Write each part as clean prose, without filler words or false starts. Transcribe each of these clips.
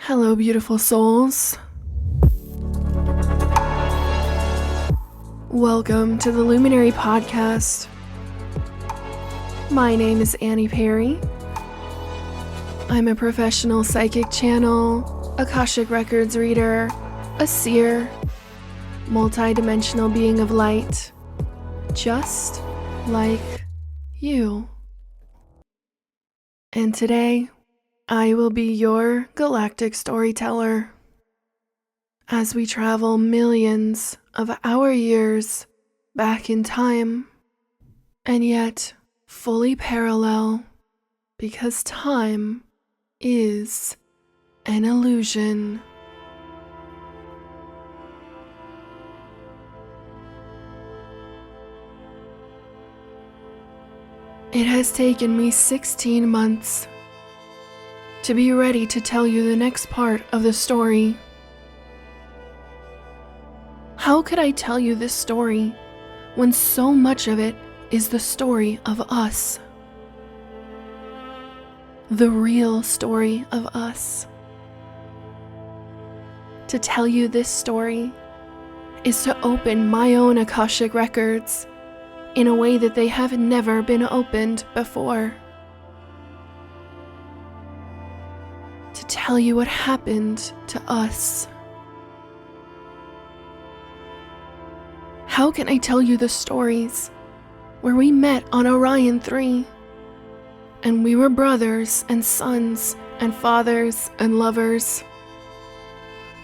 Hello, beautiful souls. Welcome to the Luminary Podcast. My name is Annie Perry. I'm a professional psychic channel, Akashic Records reader, a seer, multi-dimensional being of light, just like you. And today, I will be your galactic storyteller as we travel millions of our years back in time, and yet fully parallel because time is an illusion. It has taken me 16 months to be ready to tell you the next part of the story. How could I tell you this story when so much of it is the story of us? The real story of us. To tell you this story is to open my own Akashic records in a way that they have never been opened before. To tell you what happened to us. How can I tell you the stories where we met on Orion 3 and we were brothers and sons and fathers and lovers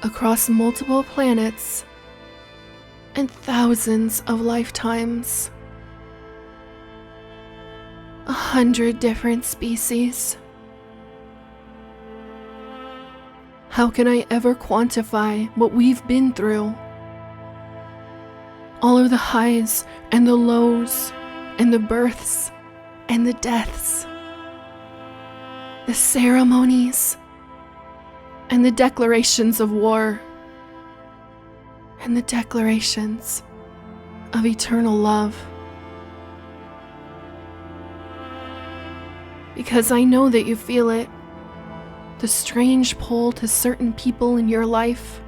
across multiple planets and thousands of lifetimes, 100 different species? How can I ever quantify what we've been through? All of the highs and the lows and the births and the deaths, the ceremonies and the declarations of war and the declarations of eternal love. Because I know that you feel it. The strange pull to certain people in your life,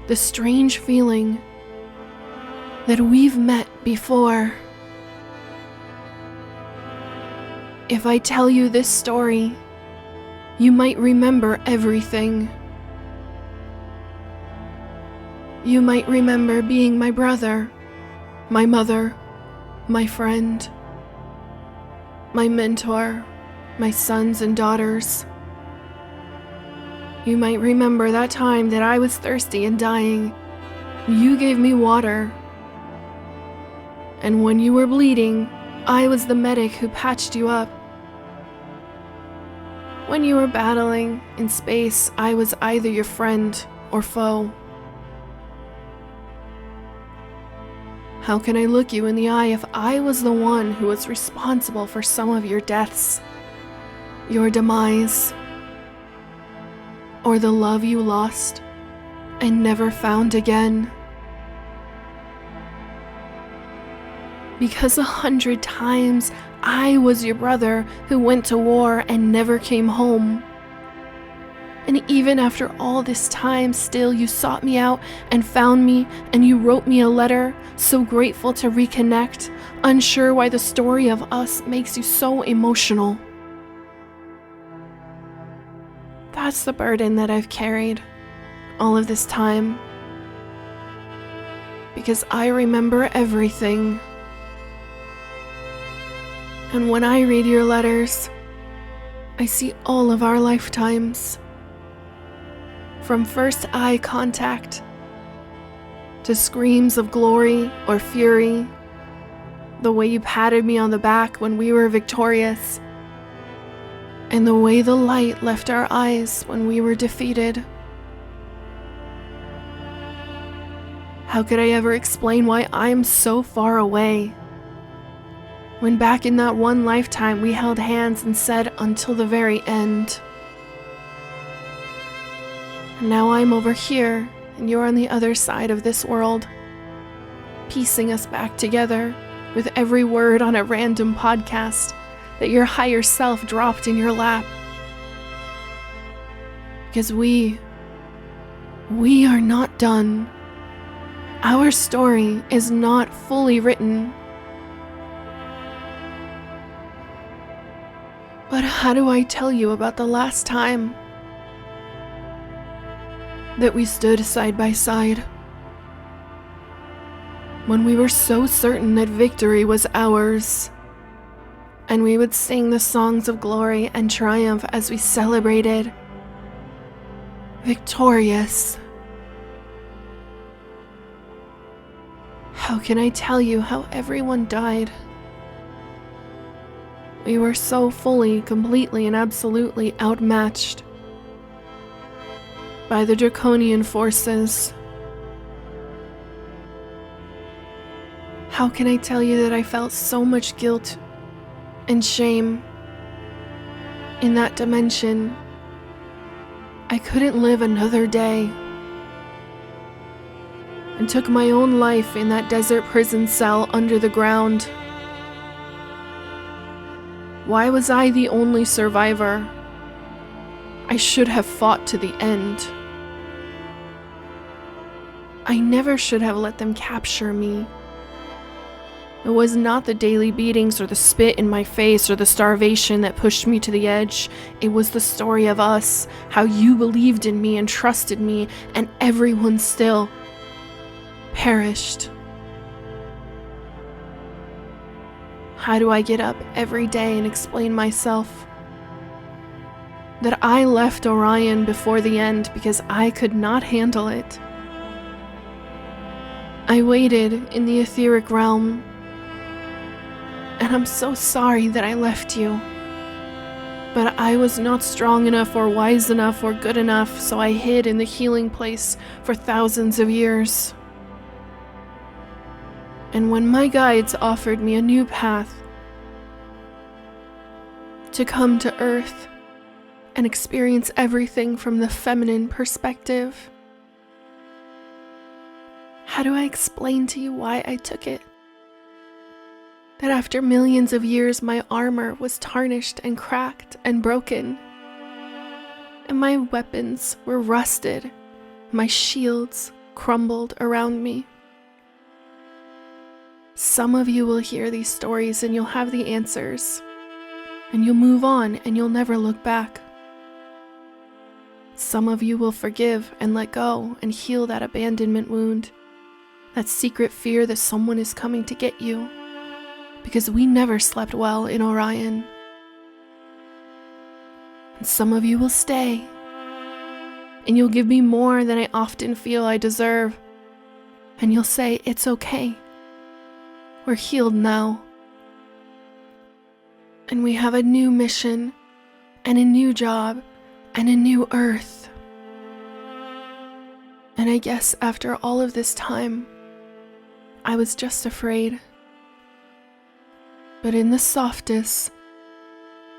the strange feeling that we've met before. If I tell you this story, you might remember everything. You might remember being my brother, my mother, my friend, my mentor, my sons and daughters. You might remember that time that I was thirsty and dying. You gave me water. And when you were bleeding, I was the medic who patched you up. When you were battling in space, I was either your friend or foe. How can I look you in the eye if I was the one who was responsible for some of your deaths, your demise, or the love you lost and never found again? Because 100 times I was your brother who went to war and never came home. And even after all this time, still you sought me out and found me, and you wrote me a letter, so grateful to reconnect, unsure why the story of us makes you so emotional. That's the burden that I've carried all of this time. Because I remember everything. And when I read your letters, I see all of our lifetimes. From first eye contact, to screams of glory or fury, the way you patted me on the back when we were victorious, and the way the light left our eyes when we were defeated. How could I ever explain why I'm so far away? When back in that one lifetime we held hands and said until the very end. And now I'm over here and you're on the other side of this world, piecing us back together with every word on a random podcast that your higher self dropped in your lap. Because we are not done. Our story is not fully written. But how do I tell you about the last time that we stood side by side? When we were so certain that victory was ours, and we would sing the songs of glory and triumph as we celebrated. Victorious. How can I tell you how everyone died? We were so fully, completely, and absolutely outmatched by the Draconian forces. How can I tell you that I felt so much guilt and shame in that dimension? I couldn't live another day, and took my own life in that desert prison cell under the ground. Why was I the only survivor? I should have fought to the end. I never should have let them capture me. It was not the daily beatings or the spit in my face or the starvation that pushed me to the edge. It was the story of us, how you believed in me and trusted me, and everyone still perished. How do I get up every day and explain myself? That I left Orion before the end because I could not handle it. I waited in the etheric realm, and I'm so sorry that I left you. But I was not strong enough or wise enough or good enough, so I hid in the healing place for thousands of years. And when my guides offered me a new path to come to Earth and experience everything from the feminine perspective, how do I explain to you why I took it? That after millions of years, my armor was tarnished and cracked and broken, and my weapons were rusted, my shields crumbled around me. Some of you will hear these stories and you'll have the answers, and you'll move on and you'll never look back. Some of you will forgive and let go and heal that abandonment wound, that secret fear that someone is coming to get you. Because we never slept well in Orion. And some of you will stay, and you'll give me more than I often feel I deserve, and you'll say, it's okay. We're healed now. And we have a new mission, and a new job, and a new Earth. And I guess after all of this time, I was just afraid. But in the softest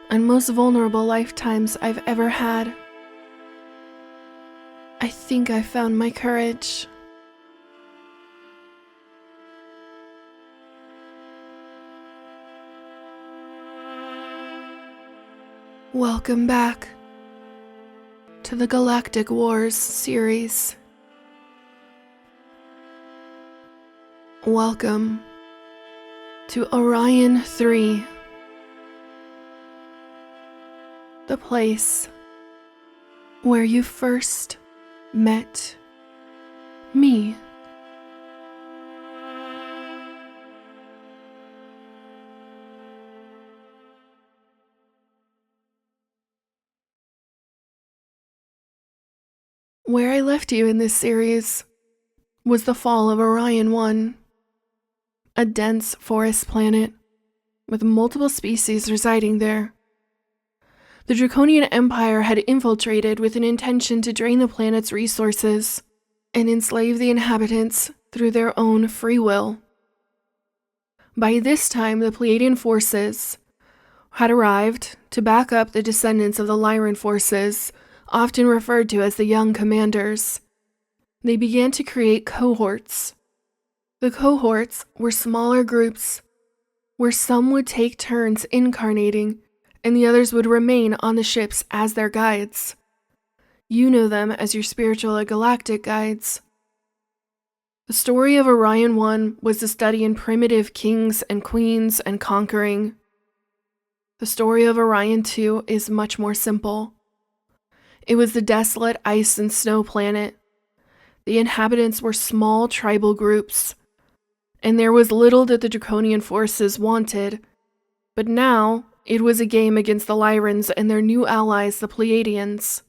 and most vulnerable lifetimes I've ever had, I think I found my courage. Welcome back to the Galactic Wars Series. Welcome to Orion 3, the place where you first met me. Where I left you in this series was the fall of Orion 1. A dense forest planet with multiple species residing there. The Draconian Empire had infiltrated with an intention to drain the planet's resources and enslave the inhabitants through their own free will. By this time, the Pleiadian forces had arrived to back up the descendants of the Lyran forces, often referred to as the Young Commanders. They began to create cohorts. The cohorts were smaller groups where some would take turns incarnating and the others would remain on the ships as their guides. You know them as your spiritual or galactic guides. The story of Orion 1 was the study in primitive kings and queens and conquering. The story of Orion 2 is much more simple. It was the desolate ice and snow planet. The inhabitants were small tribal groups, and there was little that the Draconian forces wanted. But now, it was a game against the Lyrans and their new allies, the Pleiadians.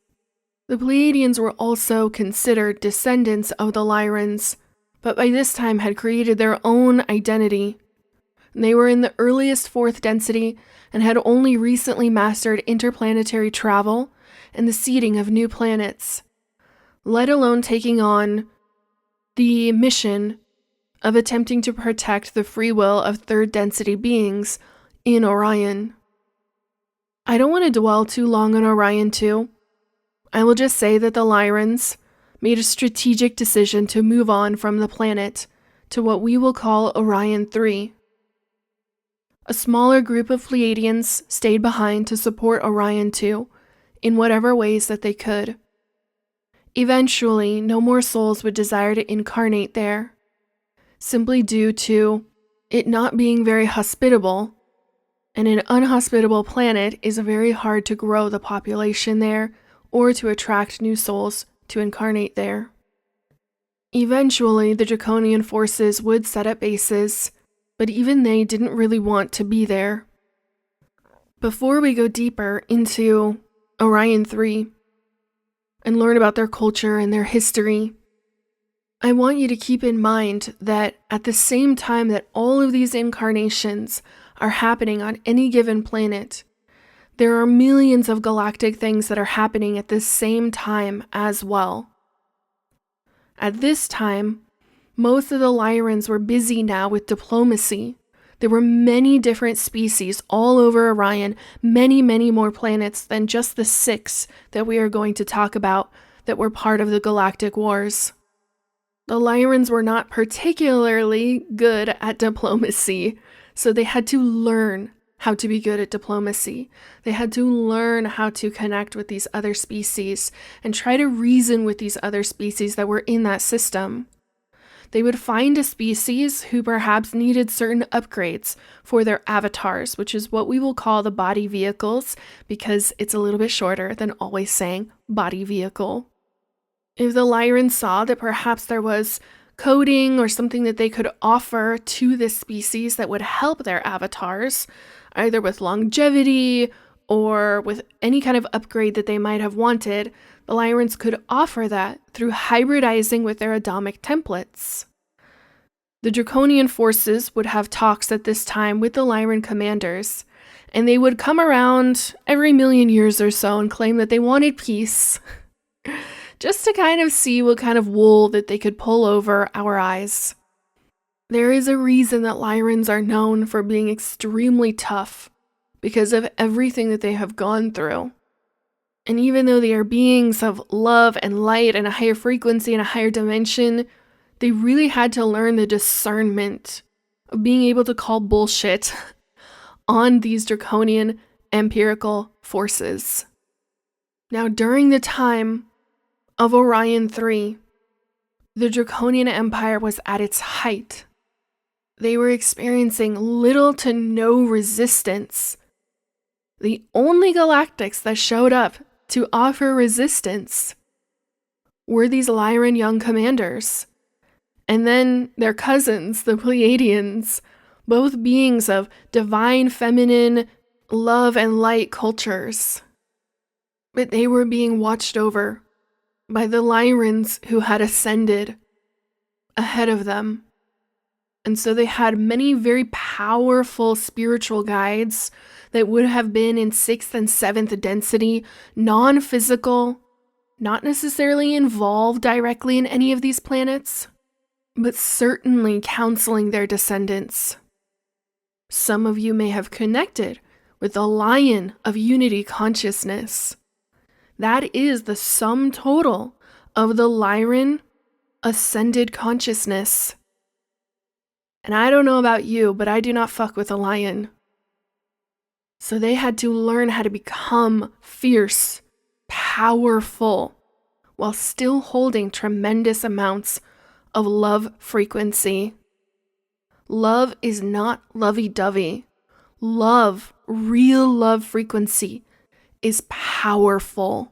The Pleiadians were also considered descendants of the Lyrans, but by this time had created their own identity. They were in the earliest fourth density and had only recently mastered interplanetary travel and the seeding of new planets, let alone taking on the mission of attempting to protect the free will of third density beings in Orion. I don't want to dwell too long on Orion 2. I will just say that the Lyrans made a strategic decision to move on from the planet to what we will call Orion 3. A smaller group of Pleiadians stayed behind to support Orion 2 in whatever ways that they could. Eventually, no more souls would desire to incarnate there, simply due to it not being very hospitable, and an unhospitable planet is very hard to grow the population there or to attract new souls to incarnate there. Eventually, the Draconian forces would set up bases, but even they didn't really want to be there. Before we go deeper into Orion 3 and learn about their culture and their history, I want you to keep in mind that at the same time that all of these incarnations are happening on any given planet, there are millions of galactic things that are happening at the same time as well. At this time, most of the Lyrans were busy now with diplomacy. There were many different species all over Orion, many, many more planets than just the 6 that we are going to talk about that were part of the Galactic Wars. The Lyrans were not particularly good at diplomacy, so they had to learn how to be good at diplomacy. They had to learn how to connect with these other species and try to reason with these other species that were in that system. They would find a species who perhaps needed certain upgrades for their avatars, which is what we will call the body vehicles, because it's a little bit shorter than always saying body vehicle. If the Lyran saw that perhaps there was coding or something that they could offer to this species that would help their avatars, either with longevity or with any kind of upgrade that they might have wanted, the Lyrans could offer that through hybridizing with their Adamic templates. The Draconian forces would have talks at this time with the Lyran commanders, and they would come around every million years or so and claim that they wanted peace, just to kind of see what kind of wool that they could pull over our eyes. There is a reason that Lyrans are known for being extremely tough, because of everything that they have gone through. And even though they are beings of love and light and a higher frequency and a higher dimension, they really had to learn the discernment of being able to call bullshit on these Draconian empirical forces. Now, during the time of Orion 3, the Draconian Empire was at its height. They were experiencing little to no resistance. The only galactics that showed up to offer resistance were these Lyran young commanders, and then their cousins, the Pleiadians, both beings of divine feminine love and light cultures. But they were being watched over by the Lyrans who had ascended ahead of them. And so they had many very powerful spiritual guides that would have been in 6th and 7th density, non-physical, not necessarily involved directly in any of these planets, but certainly counseling their descendants. Some of you may have connected with the Lion of Unity consciousness. That is the sum total of the Lyran ascended consciousness. And I don't know about you, but I do not fuck with a lion. So they had to learn how to become fierce, powerful while still holding tremendous amounts of love frequency. Love is not lovey-dovey. Love, real love frequency, is powerful.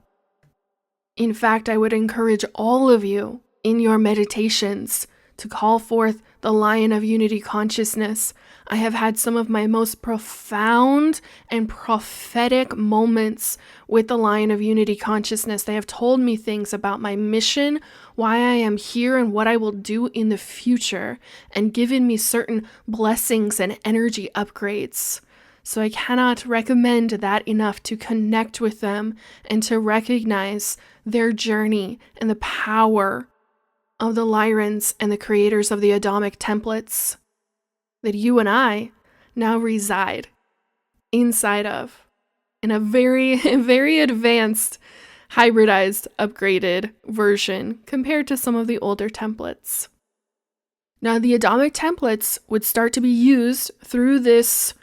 In fact, I would encourage all of you in your meditations to call forth the Lion of Unity consciousness. I have had some of my most profound and prophetic moments with the Lion of Unity consciousness. They have told me things about my mission, why I am here, and what I will do in the future, and given me certain blessings and energy upgrades. So I cannot recommend that enough to connect with them and to recognize their journey and the power of the Lyrans and the creators of the Adamic templates that you and I now reside inside of in a very, very advanced, hybridized, upgraded version compared to some of the older templates. Now, the Adamic templates would start to be used through this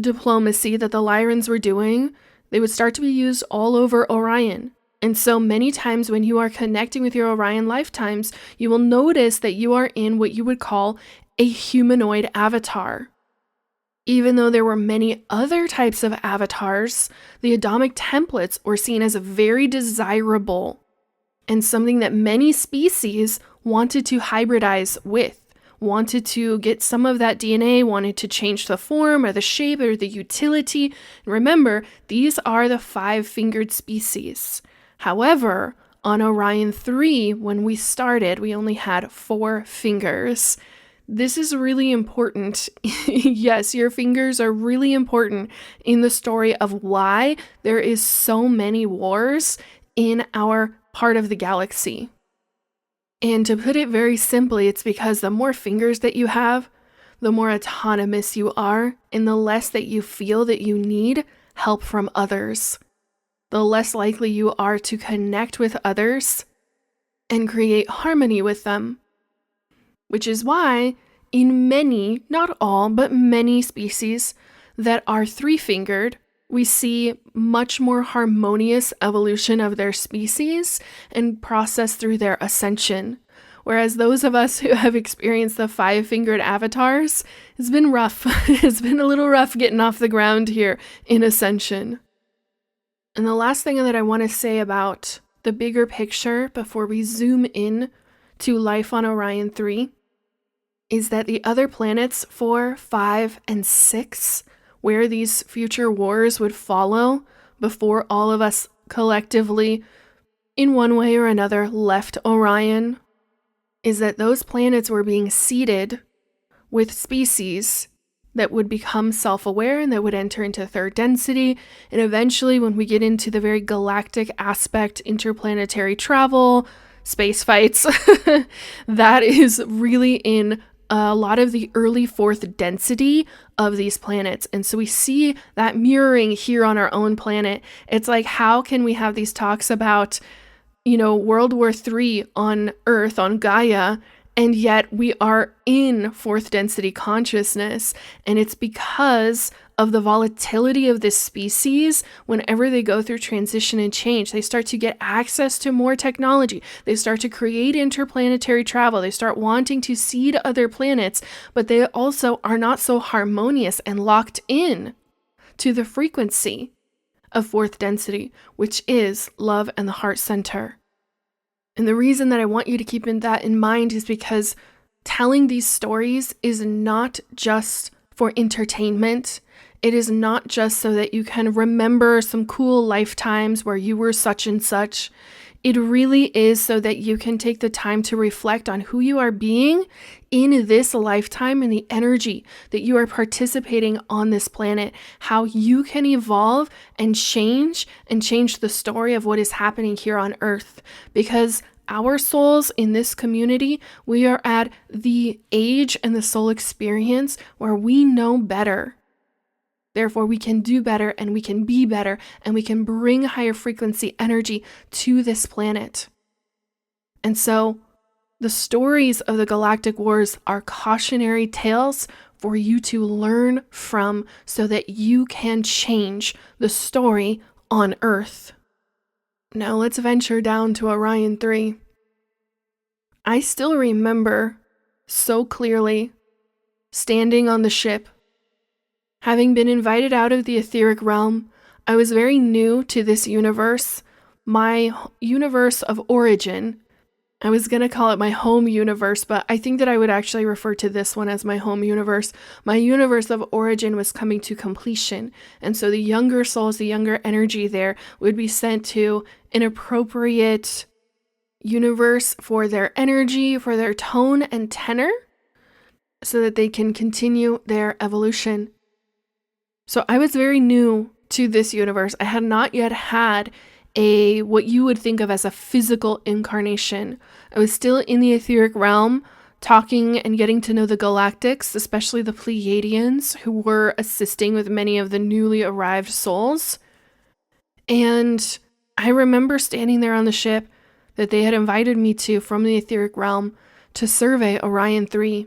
diplomacy that the Lyrans were doing. They would start to be used all over Orion. And so many times when you are connecting with your Orion lifetimes, you will notice that you are in what you would call a humanoid avatar. Even though there were many other types of avatars, the Adamic templates were seen as very desirable and something that many species wanted to hybridize with, wanted to get some of that DNA, wanted to change the form or the shape or the utility. And remember, these are the 5-fingered species. However, on Orion 3, when we started, we only had 4 fingers. This is really important. Yes, your fingers are really important in the story of why there is so many wars in our part of the galaxy. And to put it very simply, it's because the more fingers that you have, the more autonomous you are, and the less that you feel that you need help from others. The less likely you are to connect with others and create harmony with them. Which is why in many, not all, but many species that are 3-fingered, we see much more harmonious evolution of their species and process through their ascension. Whereas those of us who have experienced the 5-fingered avatars, it's been rough. It's been a little rough getting off the ground here in Ascension. And the last thing that I want to say about the bigger picture before we zoom in to life on Orion 3 is that the other planets 4, 5, and 6, where these future wars would follow before all of us collectively, in one way or another, left Orion, is that those planets were being seeded with species that would become self-aware and that would enter into 3rd density. And eventually, when we get into the very galactic aspect, interplanetary travel, space fights, that is really in a lot of the early 4th density of these planets. And so we see that mirroring here on our own planet. It's like, how can we have these talks about, World War III on Earth, on Gaia, and yet we are in 4th density consciousness? And it's because of the volatility of this species. Whenever they go through transition and change, they start to get access to more technology. They start to create interplanetary travel. They start wanting to seed other planets, but they also are not so harmonious and locked in to the frequency of 4th density, which is love and the heart center. And the reason that I want you to keep that in mind is because telling these stories is not just for entertainment. It is not just so that you can remember some cool lifetimes where you were such and such. It really is so that you can take the time to reflect on who you are being in this lifetime and the energy that you are participating on this planet, how you can evolve and change the story of what is happening here on Earth. Because our souls in this community, we are at the age and the soul experience where we know better. Therefore, we can do better and we can be better and we can bring higher frequency energy to this planet. And so the stories of the Galactic Wars are cautionary tales for you to learn from so that you can change the story on Earth. Now let's venture down to Orion 3. I still remember so clearly standing on the ship. Having been invited out of the etheric realm, I was very new to this universe, my universe of origin. I was going to call it my home universe, but I think that I would actually refer to this one as my home universe. My universe of origin was coming to completion, and so the younger souls, the younger energy there, would be sent to an appropriate universe for their energy, for their tone and tenor, so that they can continue their evolution. So I was very new to this universe. I had not yet had what you would think of as a physical incarnation. I was still in the etheric realm, talking and getting to know the Galactics, especially the Pleiadians, who were assisting with many of the newly arrived souls. And I remember standing there on the ship that they had invited me to from the etheric realm to survey Orion 3,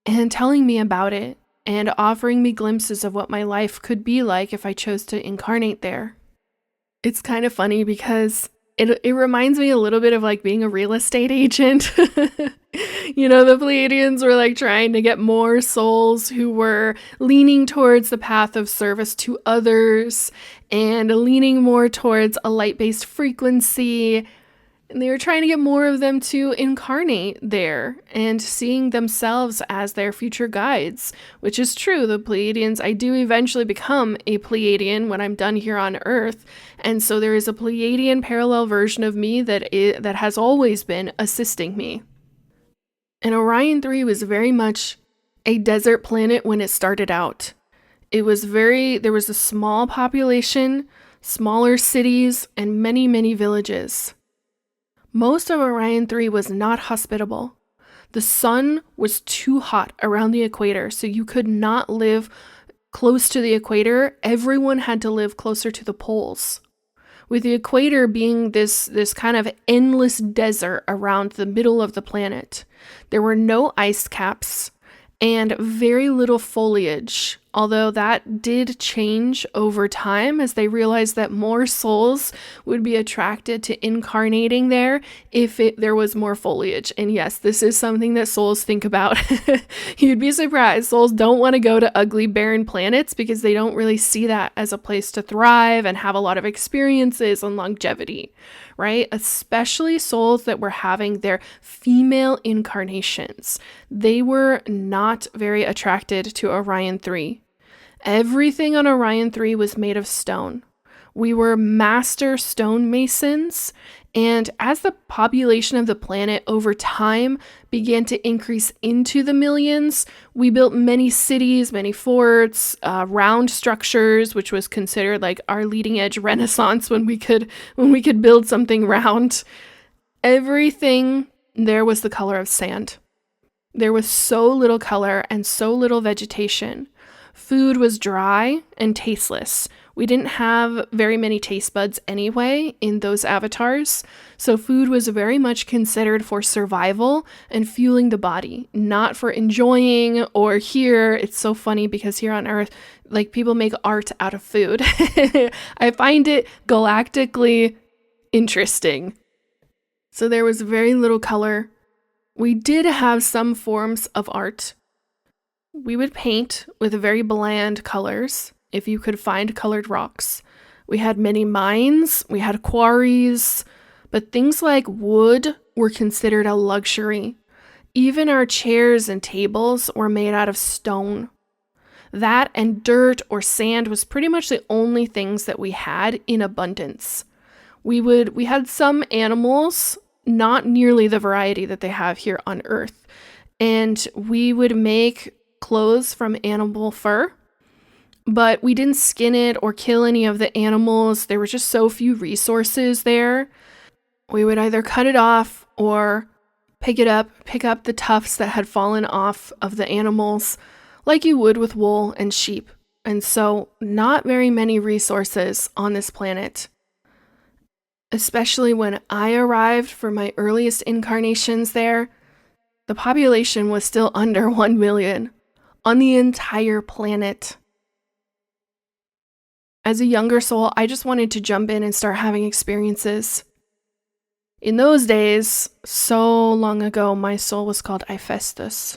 and telling me about it and offering me glimpses of what my life could be like if I chose to incarnate there. It's kind of funny because it reminds me a little bit of like being a real estate agent. You know, the Pleiadians were like trying to get more souls who were leaning towards the path of service to others and leaning more towards a light-based frequency. And they were trying to get more of them to incarnate there and seeing themselves as their future guides, which is true. The Pleiadians, I do eventually become a Pleiadian when I'm done here on Earth. And so there is a Pleiadian parallel version of me that has always been assisting me. And Orion 3 was very much a desert planet when it started out. There was a small population, smaller cities, and many, many villages. Most of Orion 3 was not hospitable. The sun was too hot around the equator, so you could not live close to the equator. Everyone had to live closer to the poles. With the equator being this kind of endless desert around the middle of the planet. There were no ice caps and very little foliage, although that did change over time as they realized that more souls would be attracted to incarnating there if there was more foliage. And yes, this is something that souls think about. You'd be surprised. Souls don't want to go to ugly, barren planets because they don't really see that as a place to thrive and have a lot of experiences and longevity, right? Especially souls that were having their female incarnations. They were not very attracted to Orion 3. Everything on Orion 3 was made of stone. We were master stonemasons, and as the population of the planet over time began to increase into the millions, we built many cities, many forts, round structures, which was considered like our leading edge renaissance when we could build something round. Everything there was the color of sand. There was so little color and so little vegetation. Food was dry and tasteless. We didn't have very many taste buds anyway in those avatars, so food was very much considered for survival and fueling the body, not for enjoying. Or here, it's so funny because here on Earth, like, people make art out of food. I find it galactically interesting. So there was very little color. We did have some forms of art. We would paint with very bland colors, if you could find colored rocks. We had many mines, we had quarries, but things like wood were considered a luxury. Even our chairs and tables were made out of stone. That and dirt or sand was pretty much the only things that we had in abundance. We had some animals, not nearly the variety that they have here on Earth, and we would make clothes from animal fur, but we didn't skin it or kill any of the animals. There were just so few resources there. We would either cut it off or pick up the tufts that had fallen off of the animals, like you would with wool and sheep. And so not very many resources on this planet. Especially when I arrived for my earliest incarnations there, the population was still under 1 million. On the entire planet. As a younger soul, I just wanted to jump in and start having experiences. In those days, so long ago, my soul was called Hephaestus.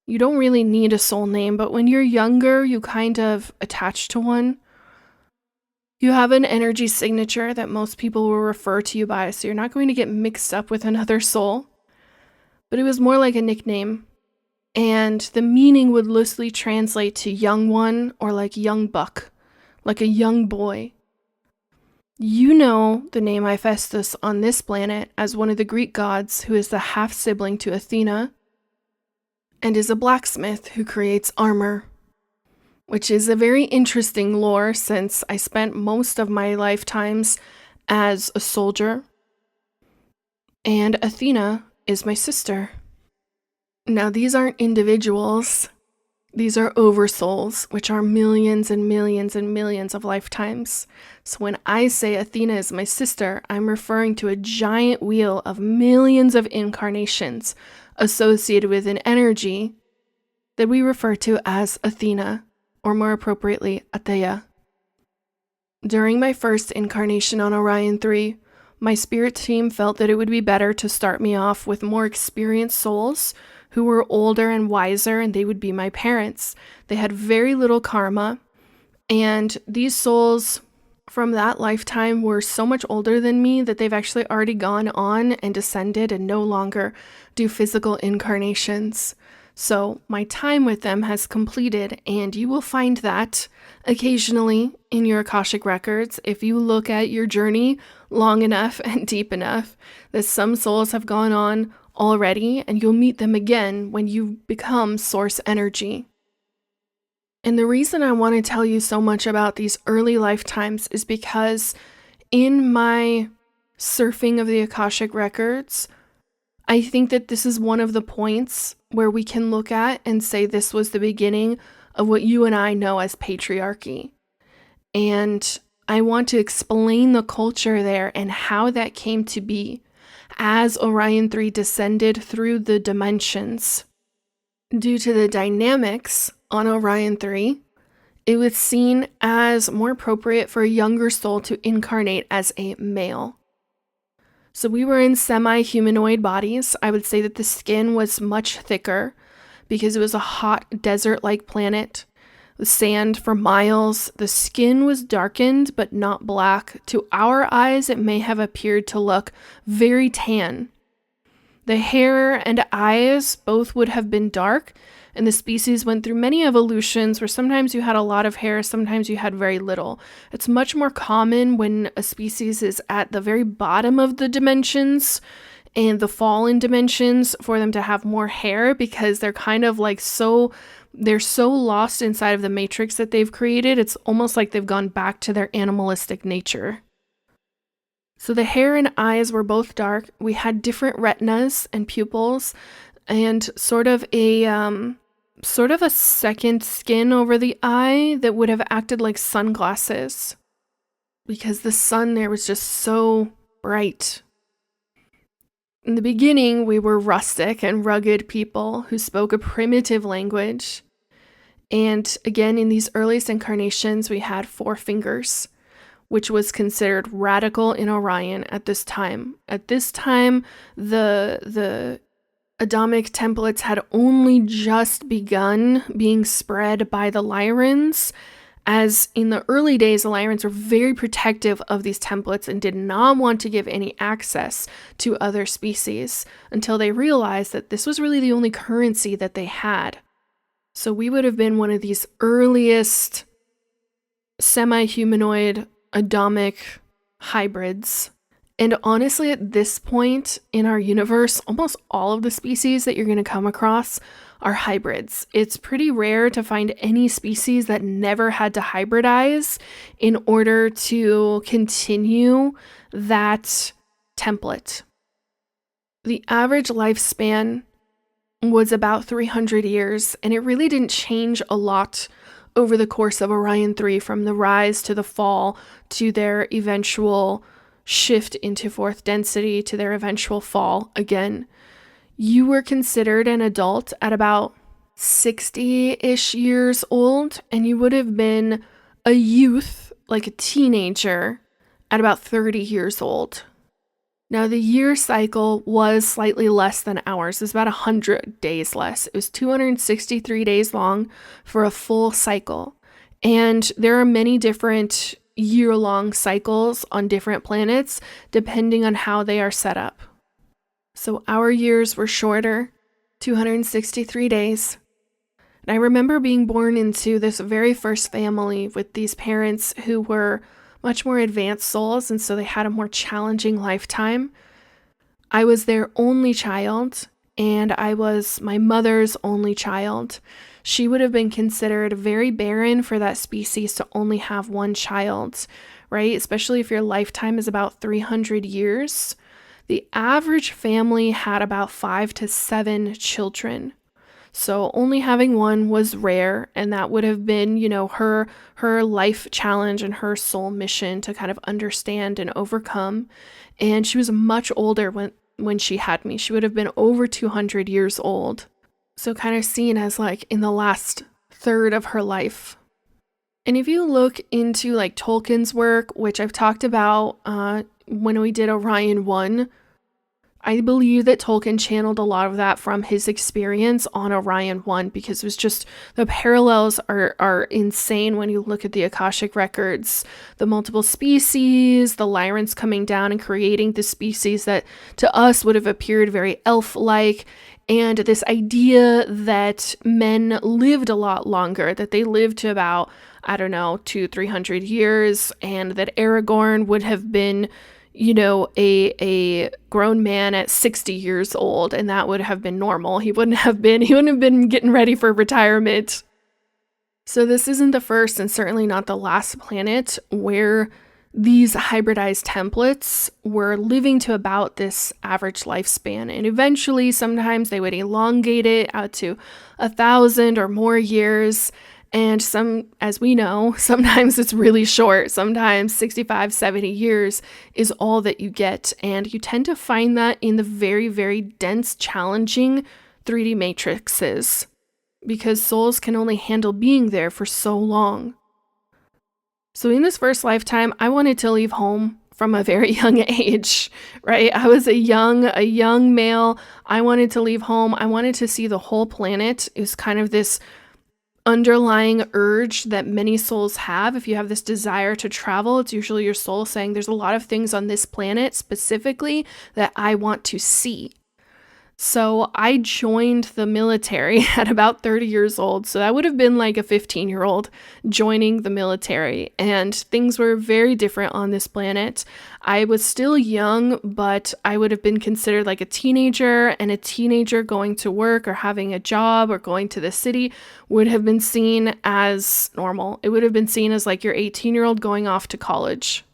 You don't really need a soul name, but when you're younger, you kind of attach to one. You have an energy signature that most people will refer to you by, so you're not going to get mixed up with another soul. But it was more like a nickname, and the meaning would loosely translate to young one or like young buck, like a young boy. You know the name Hephaestus on this planet as one of the Greek gods who is the half-sibling to Athena and is a blacksmith who creates armor, which is a very interesting lore since I spent most of my lifetimes as a soldier, and Athena is my sister. Now, these aren't individuals. These are oversouls, which are millions and millions and millions of lifetimes. So when I say Athena is my sister, I'm referring to a giant wheel of millions of incarnations associated with an energy that we refer to as Athena, or more appropriately, Ateia. During my first incarnation on Orion 3, my spirit team felt that it would be better to start me off with more experienced souls who were older and wiser, and they would be my parents. They had very little karma, and these souls from that lifetime were so much older than me that they've actually already gone on and ascended and no longer do physical incarnations. So my time with them has completed, and you will find that occasionally in your Akashic records if you look at your journey long enough and deep enough, that some souls have gone on already, and you'll meet them again when you become source energy. And the reason I want to tell you so much about these early lifetimes is because in my surfing of the Akashic records, I think that this is one of the points where we can look at and say this was the beginning of what you and I know as patriarchy. And I want to explain the culture there and how that came to be as Orion 3 descended through the dimensions. Due to the dynamics on Orion 3, it was seen as more appropriate for a younger soul to incarnate as a male. So we were in semi-humanoid bodies. I would say that the skin was much thicker because it was a hot desert-like planet with sand for miles. The skin was darkened but not black. To our eyes, it may have appeared to look very tan. The hair and eyes both would have been dark, and the species went through many evolutions where sometimes you had a lot of hair, sometimes you had very little. It's much more common when a species is at the very bottom of the dimensions and the fallen dimensions for them to have more hair, because they're kind of like they're so lost inside of the matrix that they've created. It's almost like they've gone back to their animalistic nature. So the hair and eyes were both dark. We had different retinas and pupils and sort of a second skin over the eye that would have acted like sunglasses because the sun there was just so bright. In the beginning, we were rustic and rugged people who spoke a primitive language. And again, in these earliest incarnations, we had 4 fingers, which was considered radical in Orion at this time. At this time, the Adamic templates had only just begun being spread by the Lyrans, as in the early days, the Lyrans were very protective of these templates and did not want to give any access to other species until they realized that this was really the only currency that they had. So we would have been one of these earliest semi-humanoid Adamic hybrids. And honestly, at this point in our universe, almost all of the species that you're going to come across are hybrids. It's pretty rare to find any species that never had to hybridize in order to continue that template. The average lifespan was about 300 years, and it really didn't change a lot over the course of Orion 3, from the rise to the fall to their eventual shift into 4th density to their eventual fall again. You were considered an adult at about 60-ish years old, and you would have been a youth, like a teenager, at about 30 years old. Now, the year cycle was slightly less than ours. It was about 100 days less. It was 263 days long for a full cycle. And there are many different year-long cycles on different planets, depending on how they are set up. So our years were shorter, 263 days. And I remember being born into this very first family with these parents who were much more advanced souls, and so they had a more challenging lifetime. I was their only child, and I was my mother's only child. She would have been considered very barren for that species to only have one child, right? Especially if your lifetime is about 300 years. The average family had about 5 to 7 children. So only having one was rare, and that would have been, her life challenge and her soul mission to kind of understand and overcome. And she was much older when she had me. She would have been over 200 years old. So kind of seen as like in the last third of her life. And if you look into like Tolkien's work, which I've talked about when we did Orion 1, I believe that Tolkien channeled a lot of that from his experience on Orion 1, because it was just, the parallels are insane when you look at the Akashic records. The multiple species, the Lyrans coming down and creating the species that to us would have appeared very elf-like, and this idea that men lived a lot longer, that they lived to about, 200-300 years, and that Aragorn would have been a grown man at 60 years old, and that would have been normal. He wouldn't have been getting ready for retirement. So this isn't the first and certainly not the last planet where these hybridized templates were living to about this average lifespan. And eventually, sometimes they would elongate it out to 1,000 or more years. And as we know, sometimes it's really short. Sometimes 65, 70 years is all that you get. And you tend to find that in the very, very dense, challenging 3D matrices, because souls can only handle being there for so long. So in this first lifetime, I wanted to leave home from a very young age, right? I was a young male. I wanted to leave home. I wanted to see the whole planet. It was kind of this underlying urge that many souls have. If you have this desire to travel, it's usually your soul saying, there's a lot of things on this planet specifically that I want to see. So I joined the military at about 30 years old. So that would have been like a 15-year-old joining the military. And things were very different on this planet. I was still young, but I would have been considered like a teenager, and a teenager going to work or having a job or going to the city would have been seen as normal. It would have been seen as like your 18-year-old going off to college.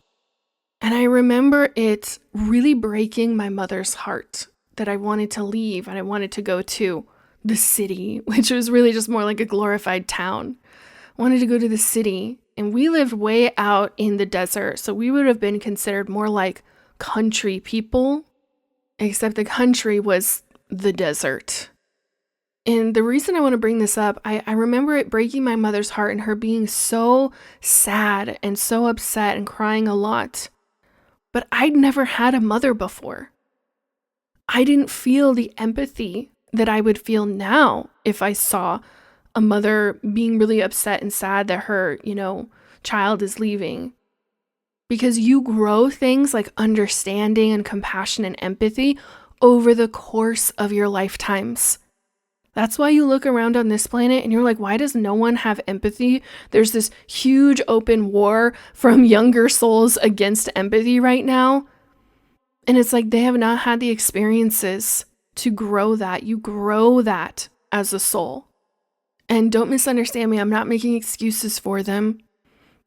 And I remember it really breaking my mother's heart that I wanted to leave and I wanted to go to the city, which was really just more like a glorified town. I wanted to go to the city, and we lived way out in the desert, so we would have been considered more like country people, except the country was the desert. And the reason I want to bring this up, I remember it breaking my mother's heart and her being so sad and so upset and crying a lot. But I'd never had a mother before. I didn't feel the empathy that I would feel now if I saw a mother being really upset and sad that her, child is leaving. Because you grow things like understanding and compassion and empathy over the course of your lifetimes. That's why you look around on this planet and you're like, why does no one have empathy? There's this huge open war from younger souls against empathy right now. And it's like they have not had the experiences to grow that. You grow that as a soul. And don't misunderstand me, I'm not making excuses for them,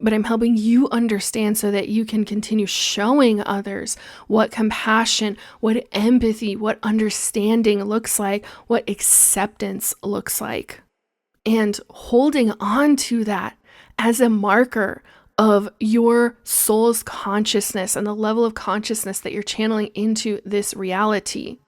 but I'm helping you understand so that you can continue showing others what compassion, what empathy, what understanding looks like, what acceptance looks like. And holding on to that as a marker of your soul's consciousness and the level of consciousness that you're channeling into this reality.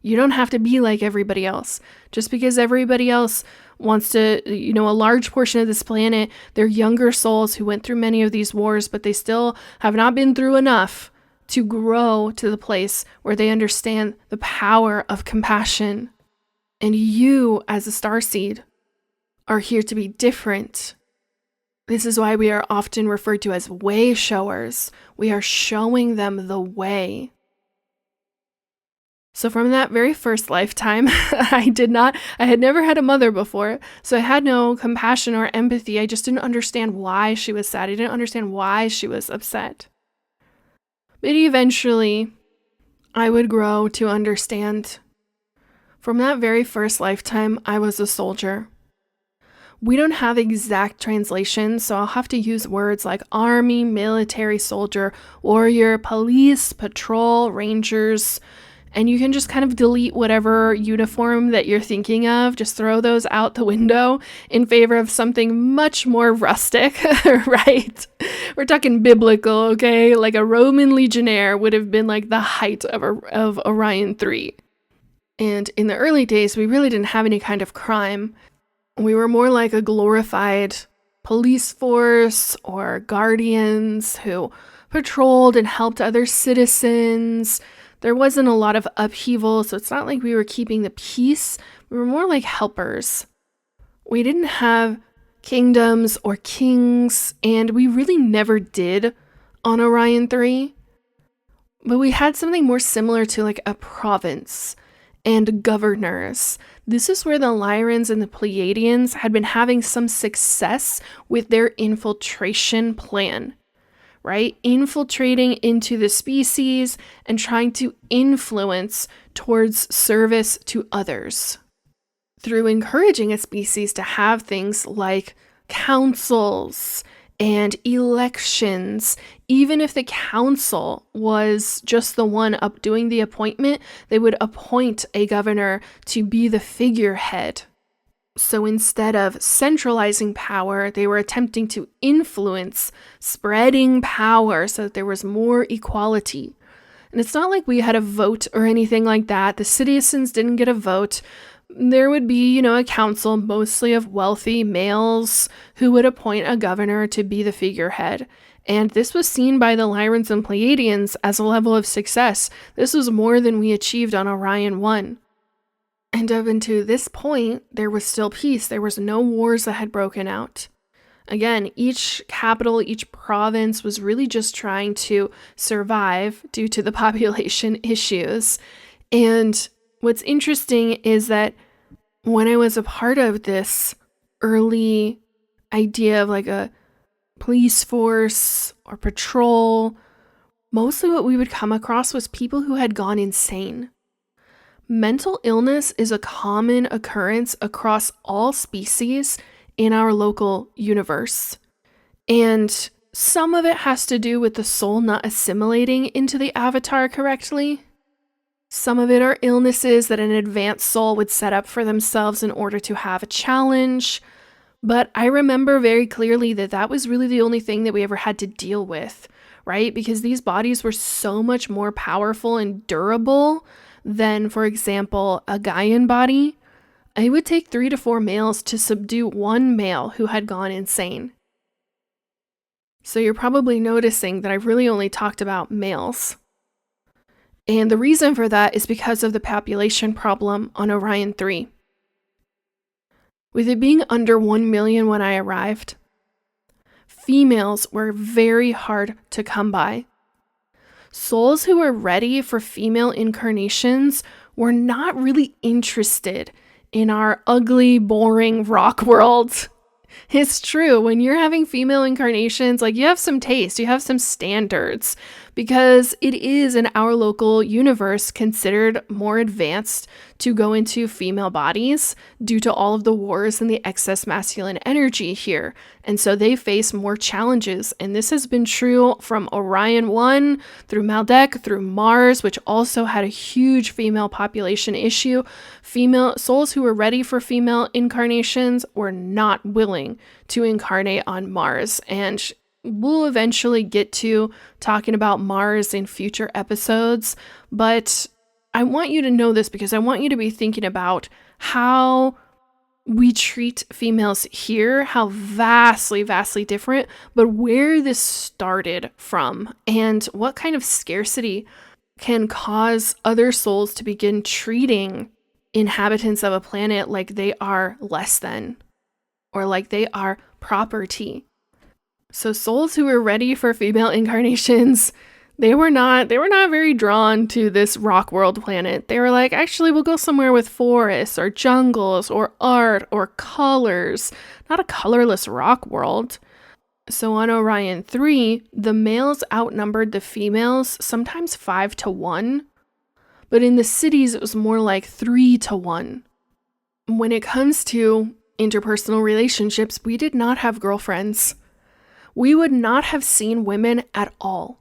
You don't have to be like everybody else. Just because everybody else wants to, a large portion of this planet, they're younger souls who went through many of these wars, but they still have not been through enough to grow to the place where they understand the power of compassion. And you, as a starseed, are here to be different. This is why we are often referred to as way showers. We are showing them the way. So from that very first lifetime, I had never had a mother before, so I had no compassion or empathy. I just didn't understand why she was sad. I didn't understand why she was upset. But eventually, I would grow to understand. From that very first lifetime, I was a soldier. We don't have exact translations, so I'll have to use words like army, military, soldier, warrior, police, patrol, rangers, and you can just kind of delete whatever uniform that you're thinking of. Just throw those out the window in favor of something much more rustic, right? We're talking biblical, okay? Like a Roman legionnaire would have been like the height of Orion 3. And in the early days, we really didn't have any kind of crime. We were more like a glorified police force or guardians who patrolled and helped other citizens. There wasn't a lot of upheaval, so it's not like we were keeping the peace. We were more like helpers. We didn't have kingdoms or kings, and we really never did on Orion 3. But we had something more similar to like a province and governors. This is where the Lyrans and the Pleiadians had been having some success with their infiltration plan. Right? Infiltrating into the species and trying to influence towards service to others. Through encouraging a species to have things like councils and elections. Even if the council was just the one up doing the appointment, they would appoint a governor to be the figurehead. So instead of centralizing power, they were attempting to influence, spreading power so that there was more equality. And it's not like we had a vote or anything like that. The citizens didn't get a vote. There would be, a council mostly of wealthy males who would appoint a governor to be the figurehead. And this was seen by the Lyrans and Pleiadians as a level of success. This was more than we achieved on Orion 1. And up until this point, there was still peace. There was no wars that had broken out. Again, each capital, each province was really just trying to survive due to the population issues. And what's interesting is that when I was a part of this early idea of like a police force or patrol, mostly what we would come across was people who had gone insane. Mental illness is a common occurrence across all species in our local universe. And some of it has to do with the soul not assimilating into the avatar correctly. Some of it are illnesses that an advanced soul would set up for themselves in order to have a challenge. But I remember very clearly that that was really the only thing that we ever had to deal with, right? Because these bodies were so much more powerful and durable than, for example, a Gaian body. It would take 3 to 4 males to subdue one male who had gone insane. So you're probably noticing that I've really only talked about males. And the reason for that is because of the population problem on Orion 3. With it being under 1 million when I arrived, females were very hard to come by. Souls who were ready for female incarnations were not really interested in our ugly, boring rock world. It's true, when you're having female incarnations, like you have some taste, you have some standards, because it is in our local universe considered more advanced to go into female bodies due to all of the wars and the excess masculine energy here. And so they face more challenges. And this has been true from Orion 1 through Maldek, through Mars, which also had a huge female population issue. Female souls who were ready for female incarnations were not willing to incarnate on Mars. And we'll eventually get to talking about Mars in future episodes, but I want you to know this because I want you to be thinking about how we treat females here, how vastly, vastly different, but where this started from and what kind of scarcity can cause other souls to begin treating inhabitants of a planet like they are less than or like they are property. So souls who were ready for female incarnations, they were not very drawn to this rock world planet. They were like, actually, we'll go somewhere with forests or jungles or art or colors, not a colorless rock world. So on Orion 3, the males outnumbered the females, sometimes 5-1. But in the cities, it was more like 3-1. When it comes to interpersonal relationships, we did not have girlfriends. We would not have seen women at all.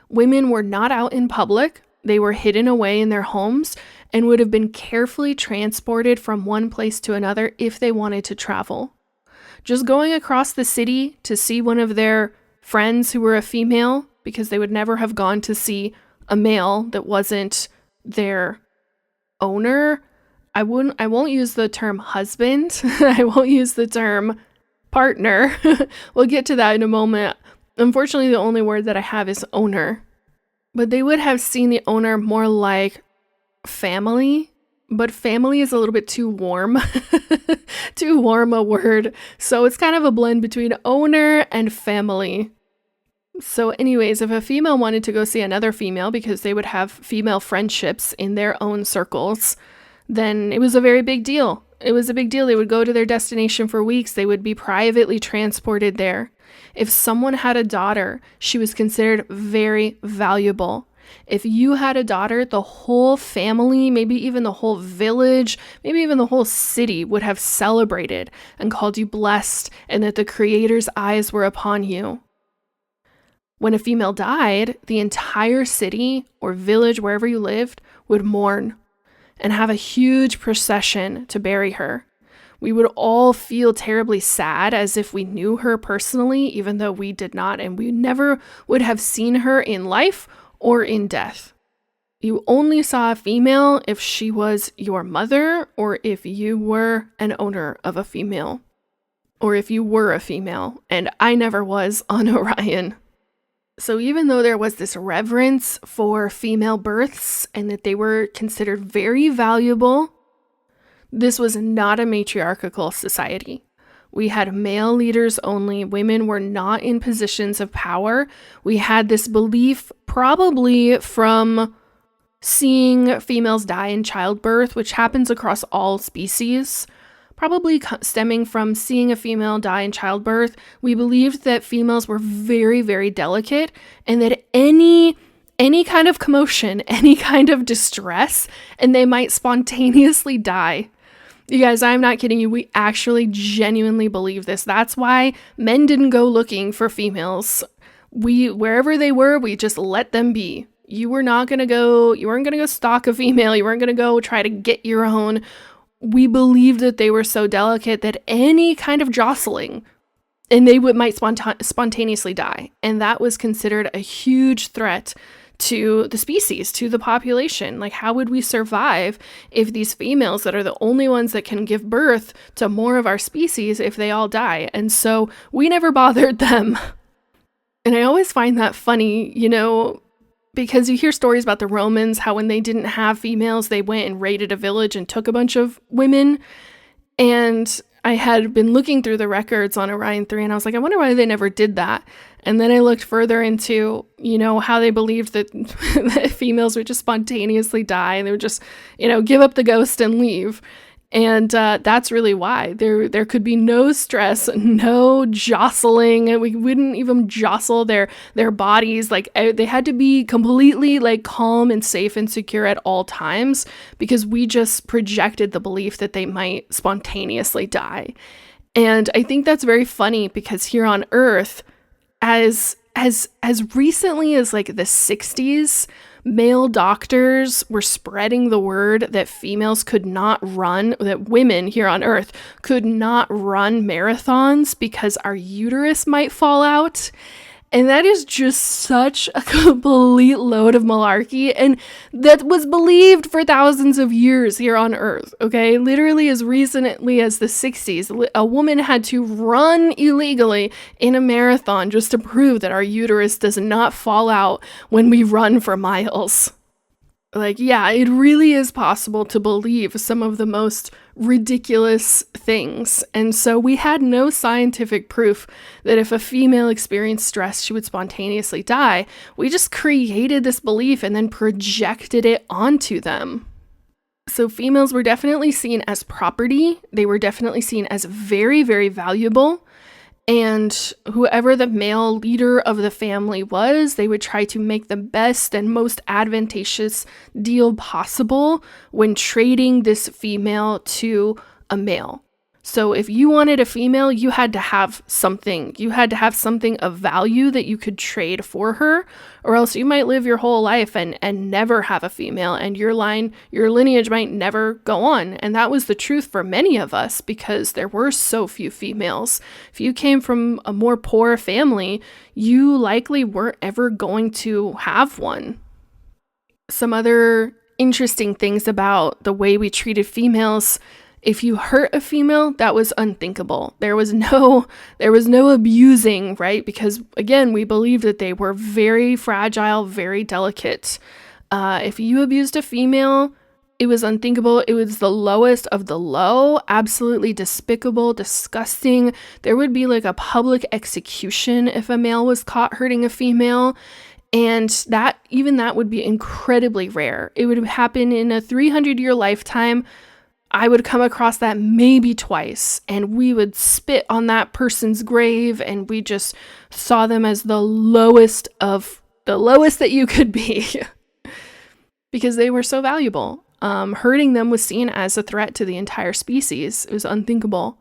Women were not out in public. They were hidden away in their homes and would have been carefully transported from one place to another if they wanted to travel. Just going across the city to see one of their friends who were a female, because they would never have gone to see a male that wasn't their owner. I won't use the term husband. I won't use the term partner. We'll get to that in a moment. Unfortunately, the only word that I have is owner. But they would have seen the owner more like family. But family is a little bit too warm. Too warm a word. So it's kind of a blend between owner and family. So anyways, if a female wanted to go see another female because they would have female friendships in their own circles, then it was a very big deal. It was a big deal. They would go to their destination for weeks. They would be privately transported there. If someone had a daughter, she was considered very valuable. If you had a daughter, the whole family, maybe even the whole village, maybe even the whole city would have celebrated and called you blessed and that the Creator's eyes were upon you. When a female died, the entire city or village, wherever you lived, would mourn and have a huge procession to bury her. We would all feel terribly sad as if we knew her personally, even though we did not, and we never would have seen her in life or in death. You only saw a female if she was your mother or if you were an owner of a female, or if you were a female, and I never was on Orion. So even though there was this reverence for female births and that they were considered very valuable, this was not a matriarchal society. We had male leaders only. Women were not in positions of power. We had this belief probably from seeing females die in childbirth, which happens across all species. Probably stemming from seeing a female die in childbirth, we believed that females were very, very delicate and that any kind of commotion, any kind of distress, and they might spontaneously die. You guys, I'm not kidding you. We actually genuinely believe this. That's why men didn't go looking for females. Wherever they were, we just let them be. You weren't going to go stalk a female. You weren't going to go try to get your own. We believed that they were so delicate that any kind of jostling and they might spontaneously die. And that was considered a huge threat to the species, to the population. Like, how would we survive if these females that are the only ones that can give birth to more of our species, if they all die? And so we never bothered them. And I always find that funny, because you hear stories about the Romans, how when they didn't have females, they went and raided a village and took a bunch of women. And I had been looking through the records on Orion 3, and I was like, I wonder why they never did that. And then I looked further into, how they believed that, that females would just spontaneously die, and they would just, give up the ghost and leave. And that's really why. There could be no stress, no jostling, and we wouldn't even jostle their bodies. Like, they had to be completely calm and safe and secure at all times, because we just projected the belief that they might spontaneously die. And I think that's very funny, because here on Earth, as recently as the 60s, male doctors were spreading the word that females could not run, that women here on Earth could not run marathons because our uterus might fall out. And that is just such a complete load of malarkey. And that was believed for thousands of years here on Earth, okay? Literally as recently as the 60s, a woman had to run illegally in a marathon just to prove that our uterus does not fall out when we run for miles. Like, yeah, it really is possible to believe some of the most ridiculous things. And so we had no scientific proof that if a female experienced stress, she would spontaneously die. We just created this belief and then projected it onto them. So females were definitely seen as property. They were definitely seen as very, very valuable. And whoever the male leader of the family was, they would try to make the best and most advantageous deal possible when trading this female to a male. So if you wanted a female, you had to have something. You had to have something of value that you could trade for her, or else you might live your whole life and never have a female, and your lineage might never go on. And that was the truth for many of us because there were so few females. If you came from a more poor family, you likely weren't ever going to have one. Some other interesting things about the way we treated females: if you hurt a female, that was unthinkable. There was no abusing, right? Because again, we believed that they were very fragile, very delicate. If you abused a female, it was unthinkable. It was the lowest of the low, absolutely despicable, disgusting. There would be like a public execution if a male was caught hurting a female. And that would be incredibly rare. It would happen in a 300-year lifetime. I would come across that maybe twice, and we would spit on that person's grave, and we just saw them as the lowest that you could be because they were so valuable. Hurting them was seen as a threat to the entire species. It was unthinkable.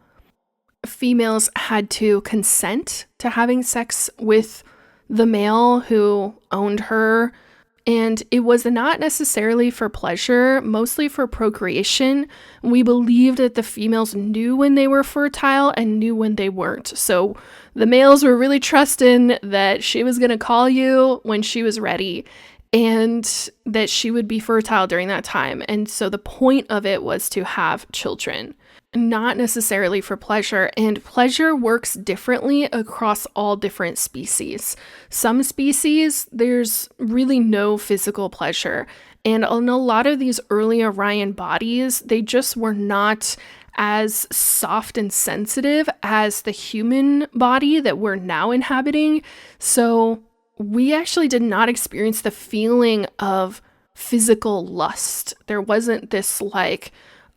Females had to consent to having sex with the male who owned her. And it was not necessarily for pleasure, mostly for procreation. We believed that the females knew when they were fertile and knew when they weren't. So the males were really trusting that she was going to call you when she was ready and that she would be fertile during that time. And so the point of it was to have children, not necessarily for pleasure. And pleasure works differently across all different species. Some species, there's really no physical pleasure. And in a lot of these early Orion bodies, they just were not as soft and sensitive as the human body that we're now inhabiting. So we actually did not experience the feeling of physical lust. There wasn't this like,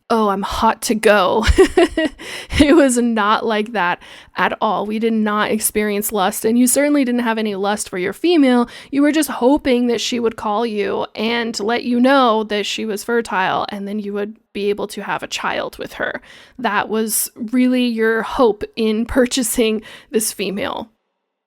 oh, I'm hot to go. It was not like that at all. We did not experience lust, and you certainly didn't have any lust for your female. You were just hoping that she would call you and let you know that she was fertile, and then you would be able to have a child with her. That was really your hope in purchasing this female.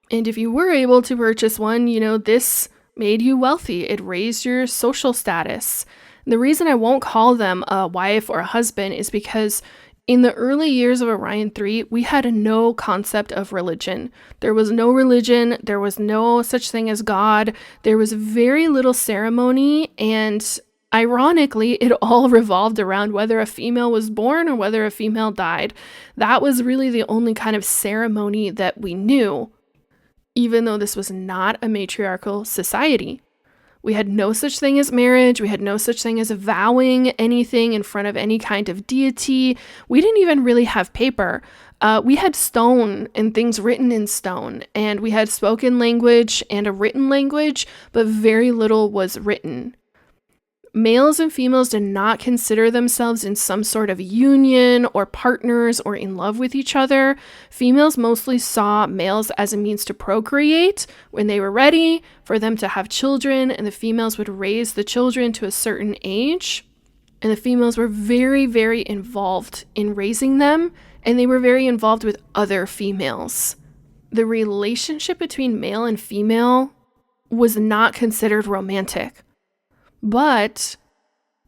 And if you were able to purchase one, this made you wealthy. It raised your social status. The reason I won't call them a wife or a husband is because in the early years of Orion 3, we had no concept of religion. There was no religion. There was no such thing as God. There was very little ceremony. And ironically, it all revolved around whether a female was born or whether a female died. That was really the only kind of ceremony that we knew, even though this was not a matriarchal society. We had no such thing as marriage. We had no such thing as vowing anything in front of any kind of deity. We didn't even really have paper. We had stone and things written in stone, and we had spoken language and a written language, but very little was written. Males and females did not consider themselves in some sort of union or partners or in love with each other. Females mostly saw males as a means to procreate when they were ready for them to have children, and the females would raise the children to a certain age. And the females were very, very involved in raising them, and they were very involved with other females. The relationship between male and female was not considered romantic. But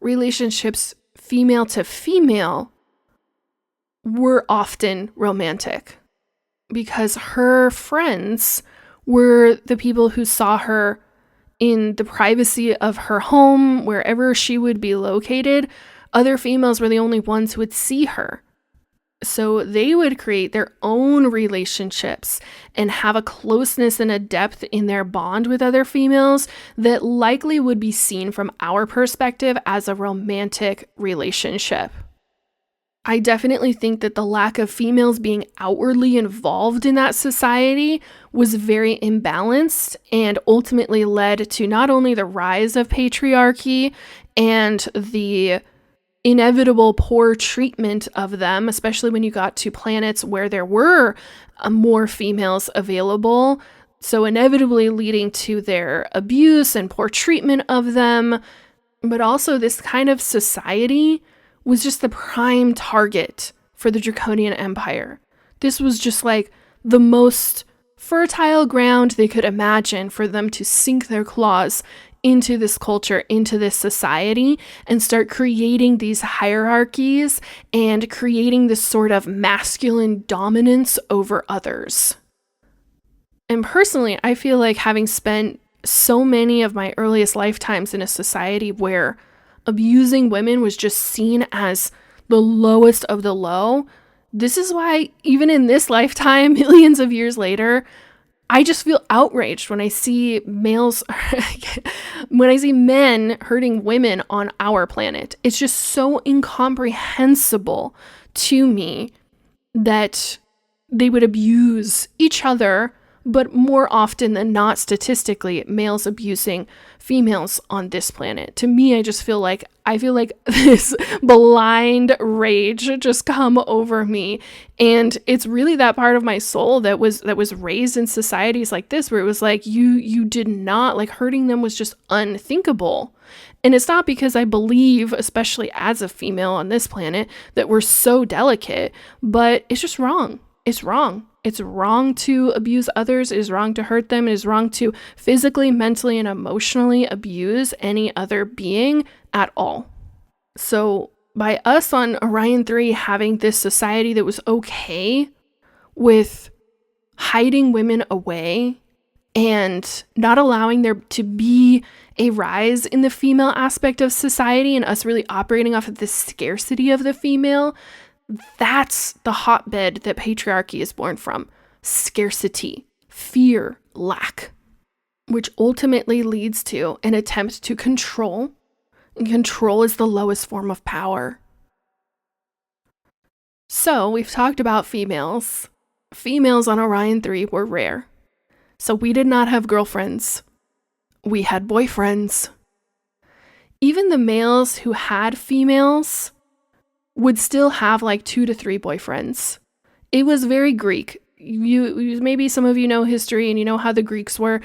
relationships female to female were often romantic because her friends were the people who saw her in the privacy of her home, wherever she would be located. Other females were the only ones who would see her. So they would create their own relationships and have a closeness and a depth in their bond with other females that likely would be seen from our perspective as a romantic relationship. I definitely think that the lack of females being outwardly involved in that society was very imbalanced and ultimately led to not only the rise of patriarchy and the inevitable poor treatment of them, especially when you got to planets where there were more females available, so inevitably leading to their abuse and poor treatment of them, but also this kind of society was just the prime target for the Draconian Empire. This was just like the most fertile ground they could imagine for them to sink their claws into this culture, into this society, and start creating these hierarchies and creating this sort of masculine dominance over others. And personally, I feel like having spent so many of my earliest lifetimes in a society where abusing women was just seen as the lowest of the low, this is why even in this lifetime, millions of years later, I just feel outraged when I see when I see men hurting women on our planet. It's just so incomprehensible to me that they would abuse each other, but more often than not, statistically, males abusing females on this planet. To me, I feel like this blind rage just come over me. And it's really that part of my soul that was raised in societies like this, where it was like, you did not, like, hurting them was just unthinkable. And it's not because I believe, especially as a female on this planet, that we're so delicate, but it's just wrong. It's wrong. It's wrong to abuse others. It is wrong to hurt them. It is wrong to physically, mentally, and emotionally abuse any other being at all. So by us on Orion 3 having this society that was okay with hiding women away and not allowing there to be a rise in the female aspect of society, and us really operating off of the scarcity of the female, that's the hotbed that patriarchy is born from. Scarcity, fear, lack, which ultimately leads to an attempt to control. And control is the lowest form of power. So we've talked about females. Females on Orion 3 were rare. So we did not have girlfriends. We had boyfriends. Even the males who had females would still have like 2 to 3 boyfriends. It was very Greek. You maybe some of you know history and you know how the Greeks were.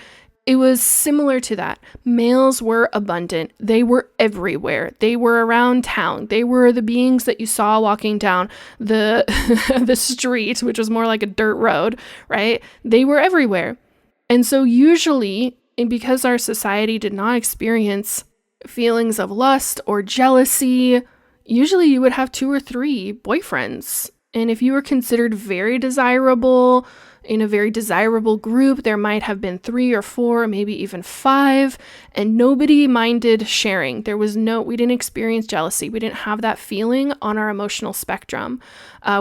It was similar to that. Males were abundant. They were everywhere. They were around town. They were the beings that you saw walking down the the street, which was more like a dirt road, right? They were everywhere. And so usually, and because our society did not experience feelings of lust or jealousy, usually you would have 2 or 3 boyfriends. And if you were considered very desirable, in a very desirable group, there might have been 3 or 4, maybe even 5, and nobody minded sharing. We didn't experience jealousy. We didn't have that feeling on our emotional spectrum.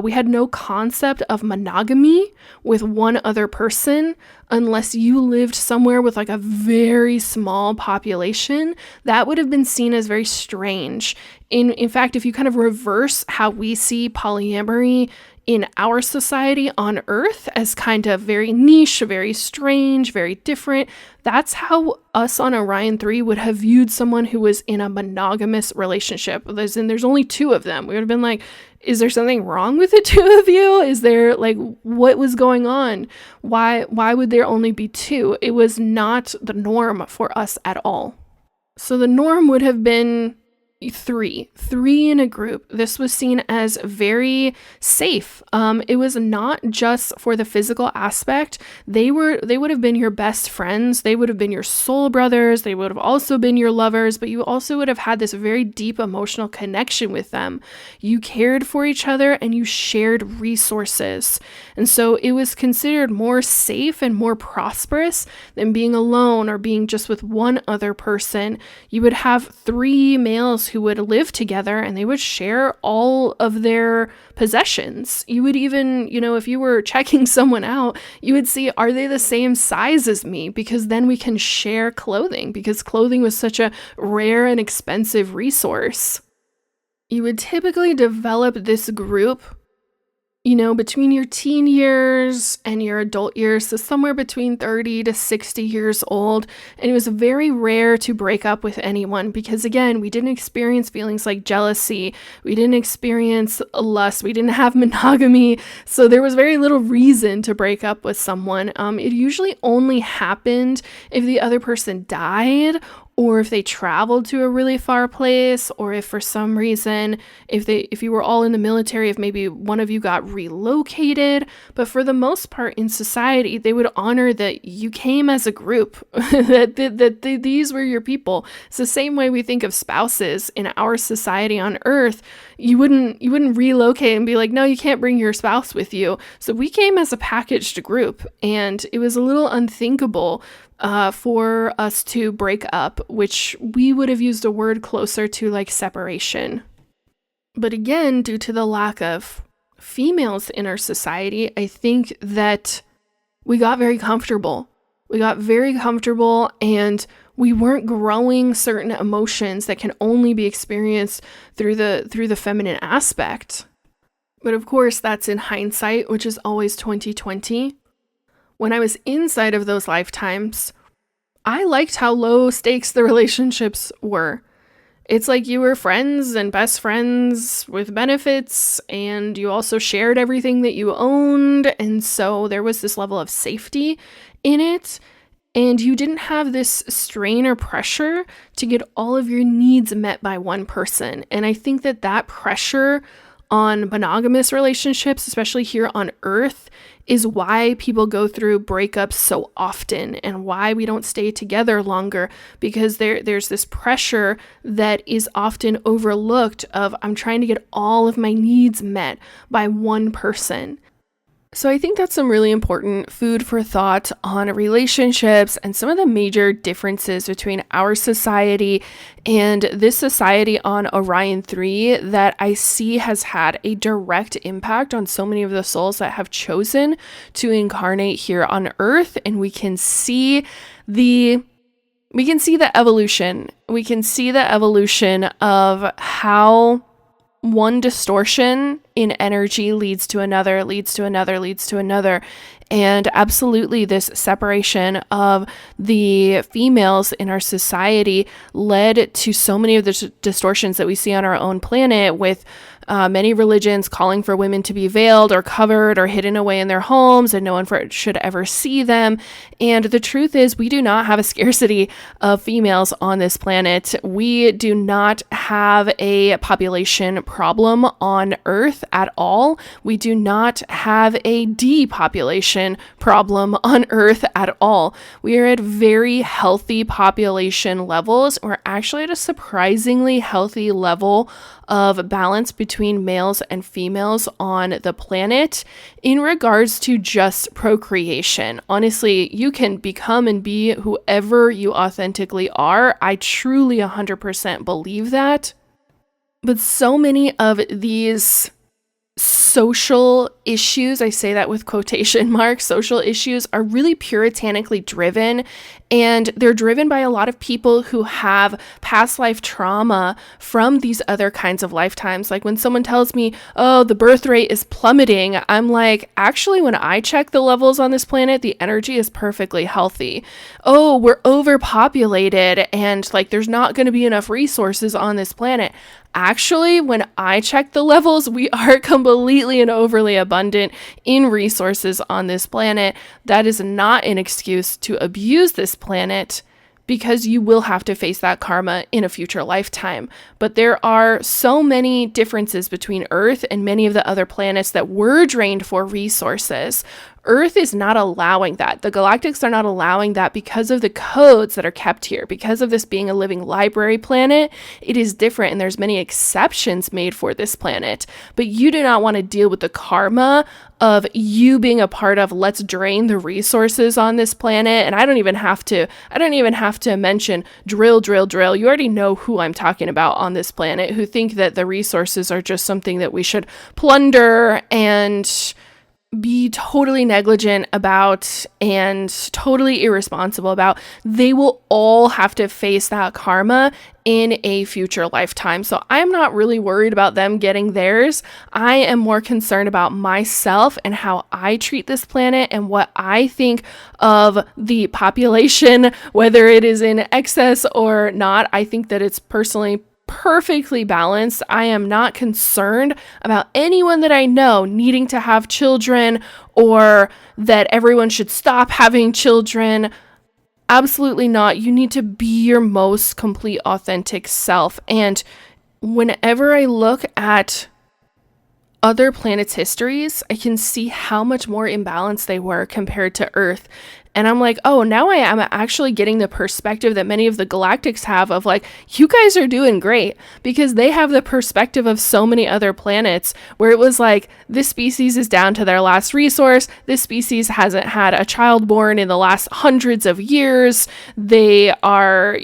We had no concept of monogamy with one other person unless you lived somewhere with like a very small population. That would have been seen as very strange. In fact, if you kind of reverse how we see polyamory in our society on Earth as kind of very niche, very strange, very different, that's how us on Orion 3 would have viewed someone who was in a monogamous relationship. As in, there's only 2 of them. We would have been like, is there something wrong with the 2 of you? Is there, like, what was going on? Why would there only be 2? It was not the norm for us at all. So the norm would have been Three in a group. This was seen as very safe. It was not just for the physical aspect. They would have been your best friends. They would have been your soul brothers. They would have also been your lovers, but you also would have had this very deep emotional connection with them. You cared for each other and you shared resources. And so it was considered more safe and more prosperous than being alone or being just with one other person. You would have 3 males who would live together and they would share all of their possessions. You would even, if you were checking someone out, you would see, are they the same size as me? Because then we can share clothing, because clothing was such a rare and expensive resource. You would typically develop this group between your teen years and your adult years, so somewhere between 30 to 60 years old. And it was very rare to break up with anyone because, again, we didn't experience feelings like jealousy. We didn't experience lust. We didn't have monogamy. So there was very little reason to break up with someone. It usually only happened if the other person died, or if they traveled to a really far place, or if for some reason, if you were all in the military, if maybe one of you got relocated. But for the most part in society, they would honor that you came as a group, that these were your people. It's the same way we think of spouses in our society on Earth. You wouldn't relocate and be like, no, you can't bring your spouse with you. So we came as a packaged group, and it was a little unthinkable for us to break up, which we would have used a word closer to like separation. But again, due to the lack of females in our society, I think that we got very comfortable. And we weren't growing certain emotions that can only be experienced through the feminine aspect. But of course, that's in hindsight, which is always 2020. When I was inside of those lifetimes, I liked how low stakes the relationships were. It's like you were friends and best friends with benefits, and you also shared everything that you owned, and so there was this level of safety in it, and you didn't have this strain or pressure to get all of your needs met by one person. And I think that pressure on monogamous relationships, especially here on Earth, is why people go through breakups so often and why we don't stay together longer, because there's this pressure that is often overlooked of, I'm trying to get all of my needs met by one person. So I think that's some really important food for thought on relationships and some of the major differences between our society and this society on Orion 3 that I see has had a direct impact on so many of the souls that have chosen to incarnate here on Earth. And we can see the evolution. We can see the evolution of how one distortion in energy leads to another. And absolutely, this separation of the females in our society led to so many of the distortions that we see on our own planet, with many religions calling for women to be veiled or covered or hidden away in their homes, and no one should ever see them. And the truth is, we do not have a scarcity of females on this planet. We do not have a population problem on Earth at all. We do not have a depopulation problem on Earth at all. We are at very healthy population levels. We're actually at a surprisingly healthy level of balance between males and females on the planet in regards to just procreation. Honestly, you can become and be whoever you authentically are. I truly 100% believe that. But so many of these social issues, I say that with quotation marks, social issues are really puritanically driven, and they're driven by a lot of people who have past life trauma from these other kinds of lifetimes. Like when someone tells me, oh, the birth rate is plummeting, I'm like, actually, when I check the levels on this planet, the energy is perfectly healthy. Oh, we're overpopulated and like there's not going to be enough resources on this planet. Actually, when I check the levels, we are completely and overly abundant in resources on this planet. That is not an excuse to abuse this planet, because you will have to face that karma in a future lifetime. But there are so many differences between Earth and many of the other planets that were drained for resources. Earth is not allowing that. The galactics are not allowing that because of the codes that are kept here. Because of this being a living library planet, it is different, and there's many exceptions made for this planet. But you do not want to deal with the karma of you being a part of, let's drain the resources on this planet. And I don't even have to mention drill. You already know who I'm talking about on this planet, who think that the resources are just something that we should plunder and be totally negligent about and totally irresponsible about. They will all have to face that karma in a future lifetime. So I'm not really worried about them getting theirs. I am more concerned about myself and how I treat this planet and what I think of the population, whether it is in excess or not. I think that it's personally perfectly balanced. I am not concerned about anyone that I know needing to have children or that everyone should stop having children. Absolutely not. You need to be your most complete, authentic self. And whenever I look at other planets' histories, I can see how much more imbalanced they were compared to Earth. And I'm like, oh, now I am actually getting the perspective that many of the galactics have of like, you guys are doing great, because they have the perspective of so many other planets where it was like, this species is down to their last resource. This species hasn't had a child born in the last hundreds of years. They are,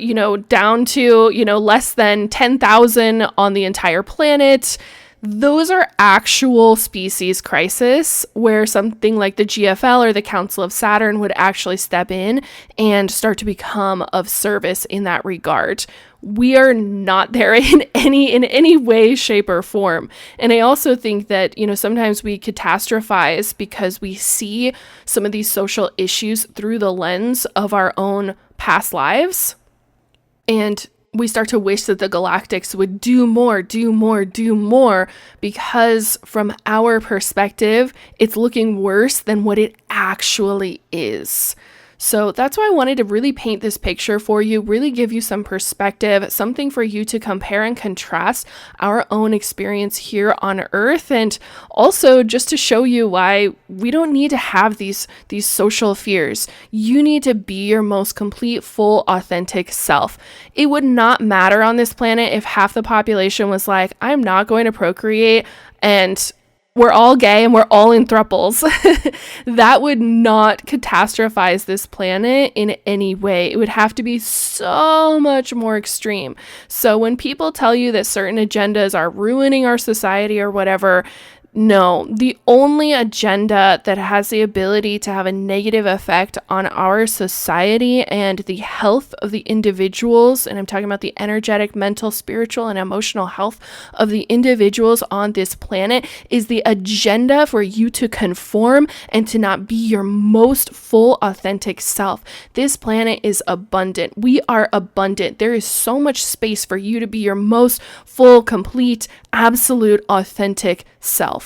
down to, less than 10,000 on the entire planet. Those are actual species crisis where something like the GFL or the Council of Saturn would actually step in and start to become of service in that regard. We are not there in any way, shape, or form. And I also think that, sometimes we catastrophize because we see some of these social issues through the lens of our own past lives. And we start to wish that the galactics would do more, because from our perspective, it's looking worse than what it actually is. So that's why I wanted to really paint this picture for you, really give you some perspective, something for you to compare and contrast our own experience here on Earth, and also just to show you why we don't need to have these social fears. You need to be your most complete, full, authentic self. It would not matter on this planet if half the population was like, I'm not going to procreate, and we're all gay and we're all in thruples. That would not catastrophize this planet in any way. It would have to be so much more extreme. So when people tell you that certain agendas are ruining our society or whatever, no, the only agenda that has the ability to have a negative effect on our society and the health of the individuals, and I'm talking about the energetic, mental, spiritual, and emotional health of the individuals on this planet, is the agenda for you to conform and to not be your most full, authentic self. This planet is abundant. We are abundant. There is so much space for you to be your most full, complete, absolute, authentic self.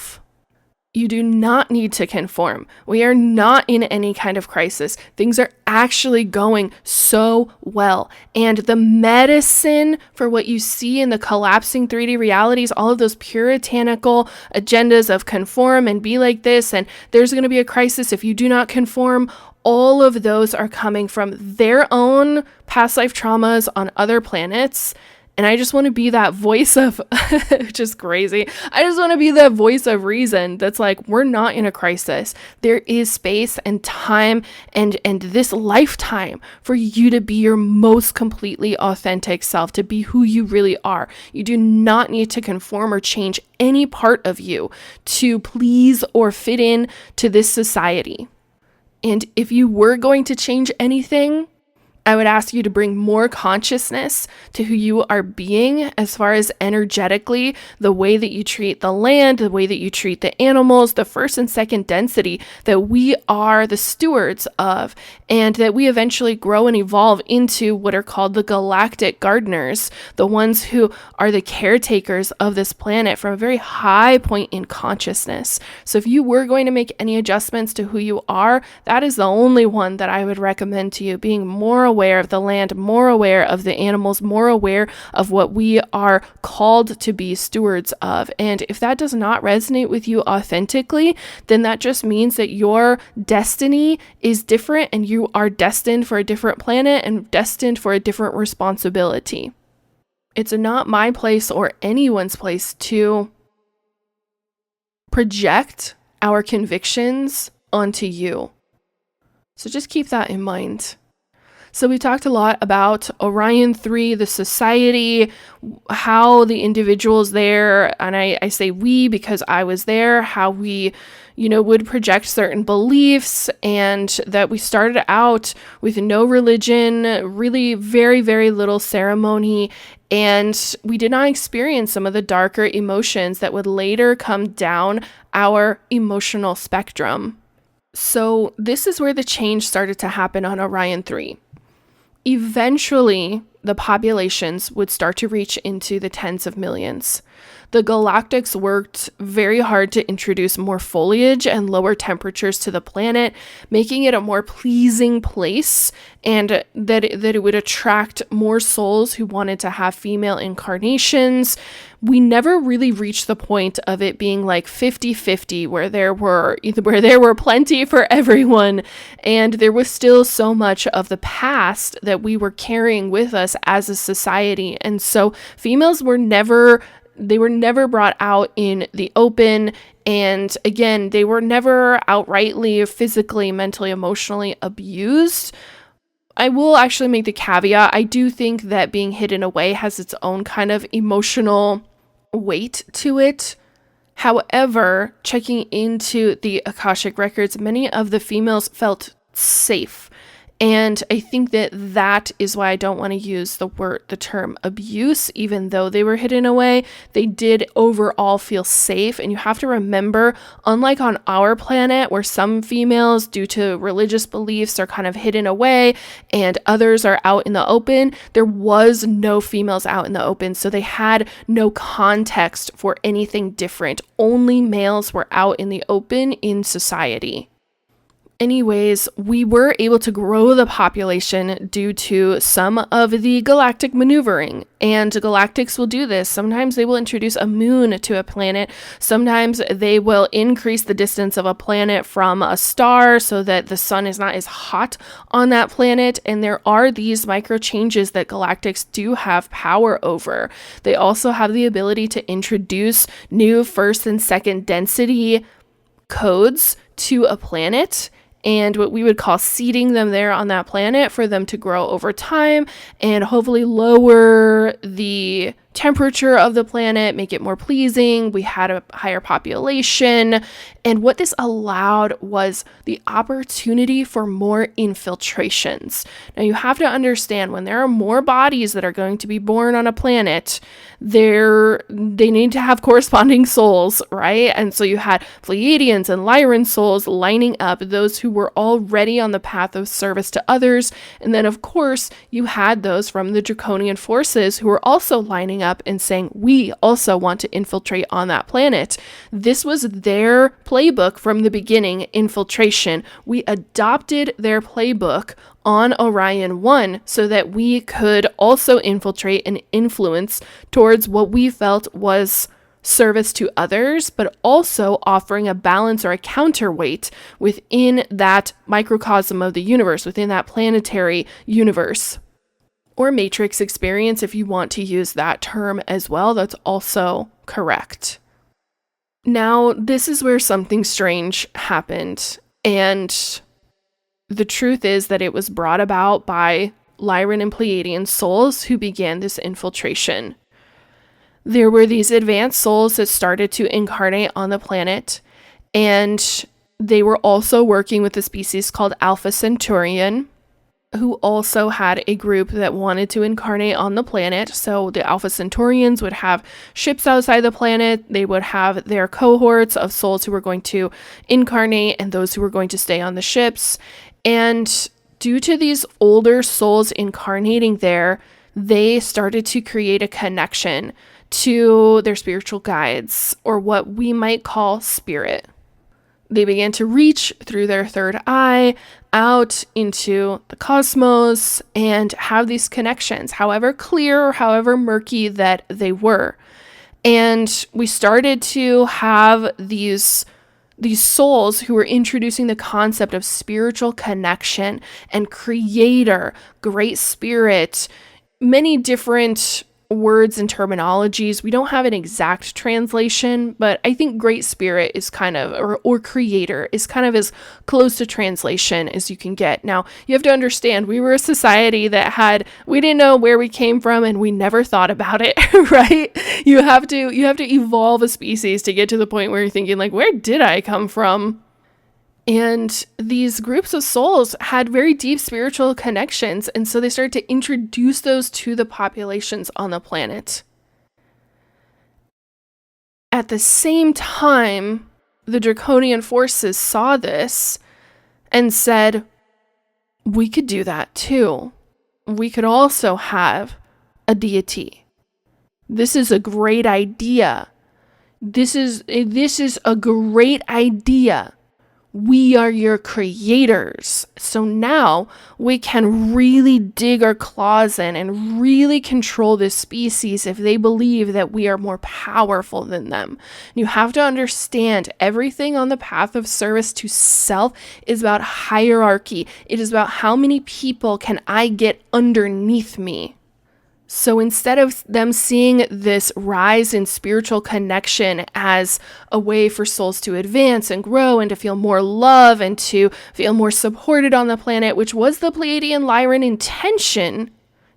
You do not need to conform. We are not in any kind of crisis. Things are actually going so well. And the medicine for what you see in the collapsing 3D realities, all of those puritanical agendas of conform and be like this, and there's going to be a crisis if you do not conform, all of those are coming from their own past life traumas on other planets. And I just want to be that voice of, which is crazy. I just want to be that voice of reason that's like, we're not in a crisis. There is space and time and this lifetime for you to be your most completely authentic self, to be who you really are. You do not need to conform or change any part of you to please or fit in to this society. And if you were going to change anything, I would ask you to bring more consciousness to who you are being as far as energetically, the way that you treat the land, the way that you treat the animals, the first and second density that we are the stewards of, and that we eventually grow and evolve into what are called the galactic gardeners, the ones who are the caretakers of this planet from a very high point in consciousness. So if you were going to make any adjustments to who you are, that is the only one that I would recommend to you, being more aware aware of the land, more aware of the animals, more aware of what we are called to be stewards of. And if that does not resonate with you authentically, then that just means that your destiny is different and you are destined for a different planet and destined for a different responsibility. It's not my place or anyone's place to project our convictions onto you. So just keep that in mind. So we talked a lot about Orion 3, the society, how the individuals there, and I say we because I was there, how we, would project certain beliefs, and that we started out with no religion, really very, very little ceremony, and we did not experience some of the darker emotions that would later come down our emotional spectrum. So this is where the change started to happen on Orion 3. Eventually, the populations would start to reach into the tens of millions. The Galactics worked very hard to introduce more foliage and lower temperatures to the planet, making it a more pleasing place, and that it would attract more souls who wanted to have female incarnations. We never really reached the point of it being like 50-50, where there were plenty for everyone, and there was still so much of the past that we were carrying with us as a society. And so females were never brought out in the open. And again, they were never outrightly physically, mentally, emotionally abused. I will actually make the caveat. I do think that being hidden away has its own kind of emotional weight to it. However, checking into the Akashic records, many of the females felt safe. And I think that is why I don't want to use the term abuse, even though they were hidden away. They did overall feel safe. And you have to remember, unlike on our planet, where some females, due to religious beliefs, are kind of hidden away and others are out in the open, there was no females out in the open. So they had no context for anything different. Only males were out in the open in society. Anyways, we were able to grow the population due to some of the galactic maneuvering, and galactics will do this. Sometimes they will introduce a moon to a planet. Sometimes they will increase the distance of a planet from a star so that the sun is not as hot on that planet. And there are these micro changes that galactics do have power over. They also have the ability to introduce new first and second density codes to a planet, and what we would call seeding them there on that planet for them to grow over time and hopefully lower the temperature of the planet, make it more pleasing. We had a higher population. And what this allowed was the opportunity for more infiltrations. Now you have to understand, when there are more bodies that are going to be born on a planet, they need to have corresponding souls, right? And so you had Pleiadians and Lyran souls lining up, those who were already on the path of service to others. And then of course you had those from the Draconian forces who were also lining up and saying, we also want to infiltrate on that planet. This was their playbook from the beginning, infiltration. We adopted their playbook on Orion 1 so that we could also infiltrate and influence towards what we felt was service to others, but also offering a balance or a counterweight within that microcosm of the universe, within that planetary universe. Or matrix experience, if you want to use that term as well, that's also correct. Now, this is where something strange happened, and the truth is that it was brought about by Lyran and Pleiadian souls who began this infiltration. There were these advanced souls that started to incarnate on the planet, and they were also working with a species called Alpha Centaurian, who also had a group that wanted to incarnate on the planet. So the Alpha Centaurians would have ships outside the planet. They would have their cohorts of souls who were going to incarnate and those who were going to stay on the ships. And due to these older souls incarnating there, they started to create a connection to their spiritual guides, or what we might call spirit. They began to reach through their third eye out into the cosmos and have these connections, however clear or however murky that they were. And we started to have these souls who were introducing the concept of spiritual connection and creator, great spirit, many different words and terminologies. We don't have an exact translation, but I think great spirit is kind of, or creator is kind of as close to translation as you can get. Now, you have to understand, we were a society that we didn't know where we came from and we never thought about it, right? You have to evolve a species to get to the point where you're thinking like, where did I come from? And these groups of souls had very deep spiritual connections. And so they started to introduce those to the populations on the planet. At the same time, the Draconian forces saw this and said, we could do that too. We could also have a deity. This is a great idea. This is a great idea. We are your creators. So now we can really dig our claws in and really control this species if they believe that we are more powerful than them. You have to understand, everything on the path of service to self is about hierarchy. It is about how many people can I get underneath me. So instead of them seeing this rise in spiritual connection as a way for souls to advance and grow and to feel more love and to feel more supported on the planet, which was the Pleiadian Lyran intention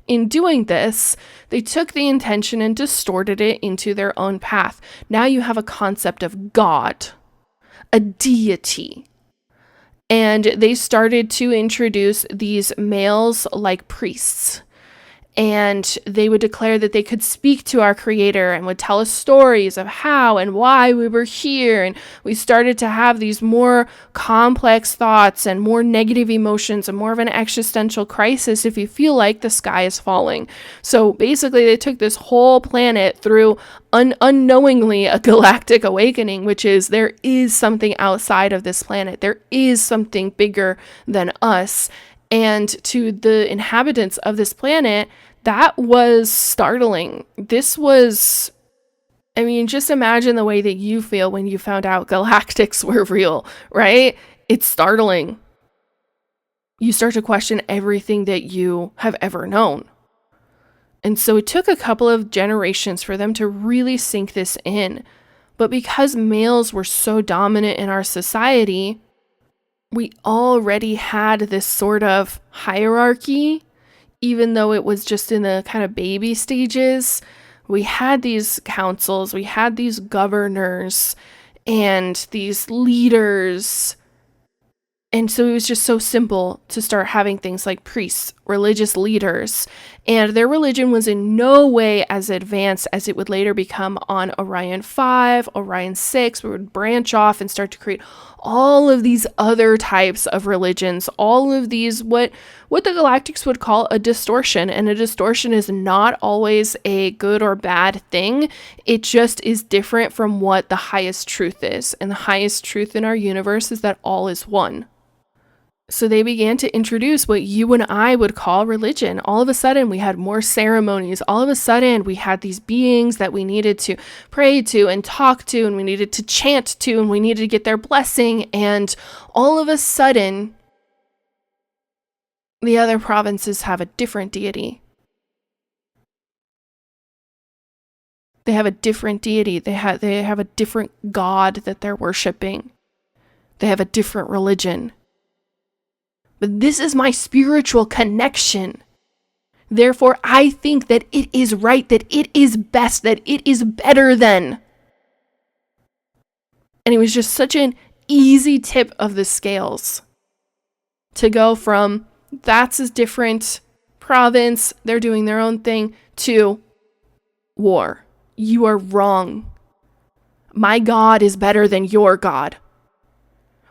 in doing this, they took the intention and distorted it into their own path. Now you have a concept of God, a deity. And they started to introduce these males like priests. And they would declare that they could speak to our creator and would tell us stories of how and why we were here. And we started to have these more complex thoughts and more negative emotions and more of an existential crisis if you feel like the sky is falling. So basically they took this whole planet through unknowingly a galactic awakening, which is there is something outside of this planet. There is something bigger than us. And to the inhabitants of this planet, that was startling. This was, I mean, just imagine the way that you feel when you found out galactics were real, right? It's startling. You start to question everything that you have ever known. And so it took a couple of generations for them to really sink this in. But because males were so dominant in our society, we already had this sort of hierarchy, even though it was just in the kind of baby stages. We had these councils, we had these governors and these leaders. And so it was just so simple to start having things like priests, religious leaders, and their religion was in no way as advanced as it would later become on Orion 5, Orion 6. We would branch off and start to create all of these other types of religions, all of these, what the Galactics would call a distortion. And a distortion is not always a good or bad thing. It just is different from what the highest truth is. And the highest truth in our universe is that all is one. So they began to introduce what you and I would call religion. All of a sudden, we had more ceremonies. All of a sudden, we had these beings that we needed to pray to and talk to, and we needed to chant to, and we needed to get their blessing. And all of a sudden, the other provinces have a different deity. They have a different deity. They have a different god that they're worshiping. They have a different religion. But this is my spiritual connection. Therefore, I think that it is right, that it is best, that it is better than. And it was just such an easy tip of the scales to go from that's a different province, they're doing their own thing, to war. You are wrong. My God is better than your God.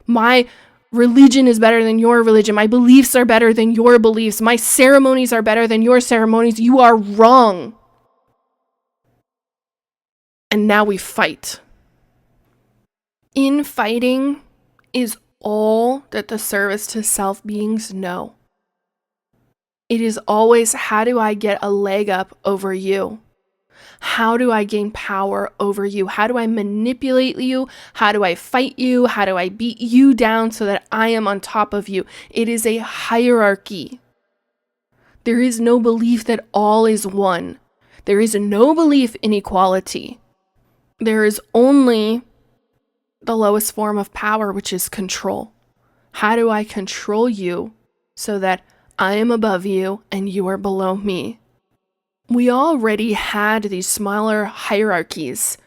My religion is better than your religion. My beliefs are better than your beliefs. My ceremonies are better than your ceremonies. You are wrong. And now we fight. In fighting, is all that the service to self beings know. It is always, how do I get a leg up over you? How do I gain power over you? How do I manipulate you? How do I fight you? How do I beat you down so that I am on top of you? It is a hierarchy. There is no belief that all is one. There is no belief in equality. There is only the lowest form of power, which is control. How do I control you so that I am above you and you are below me? We already had these smaller hierarchies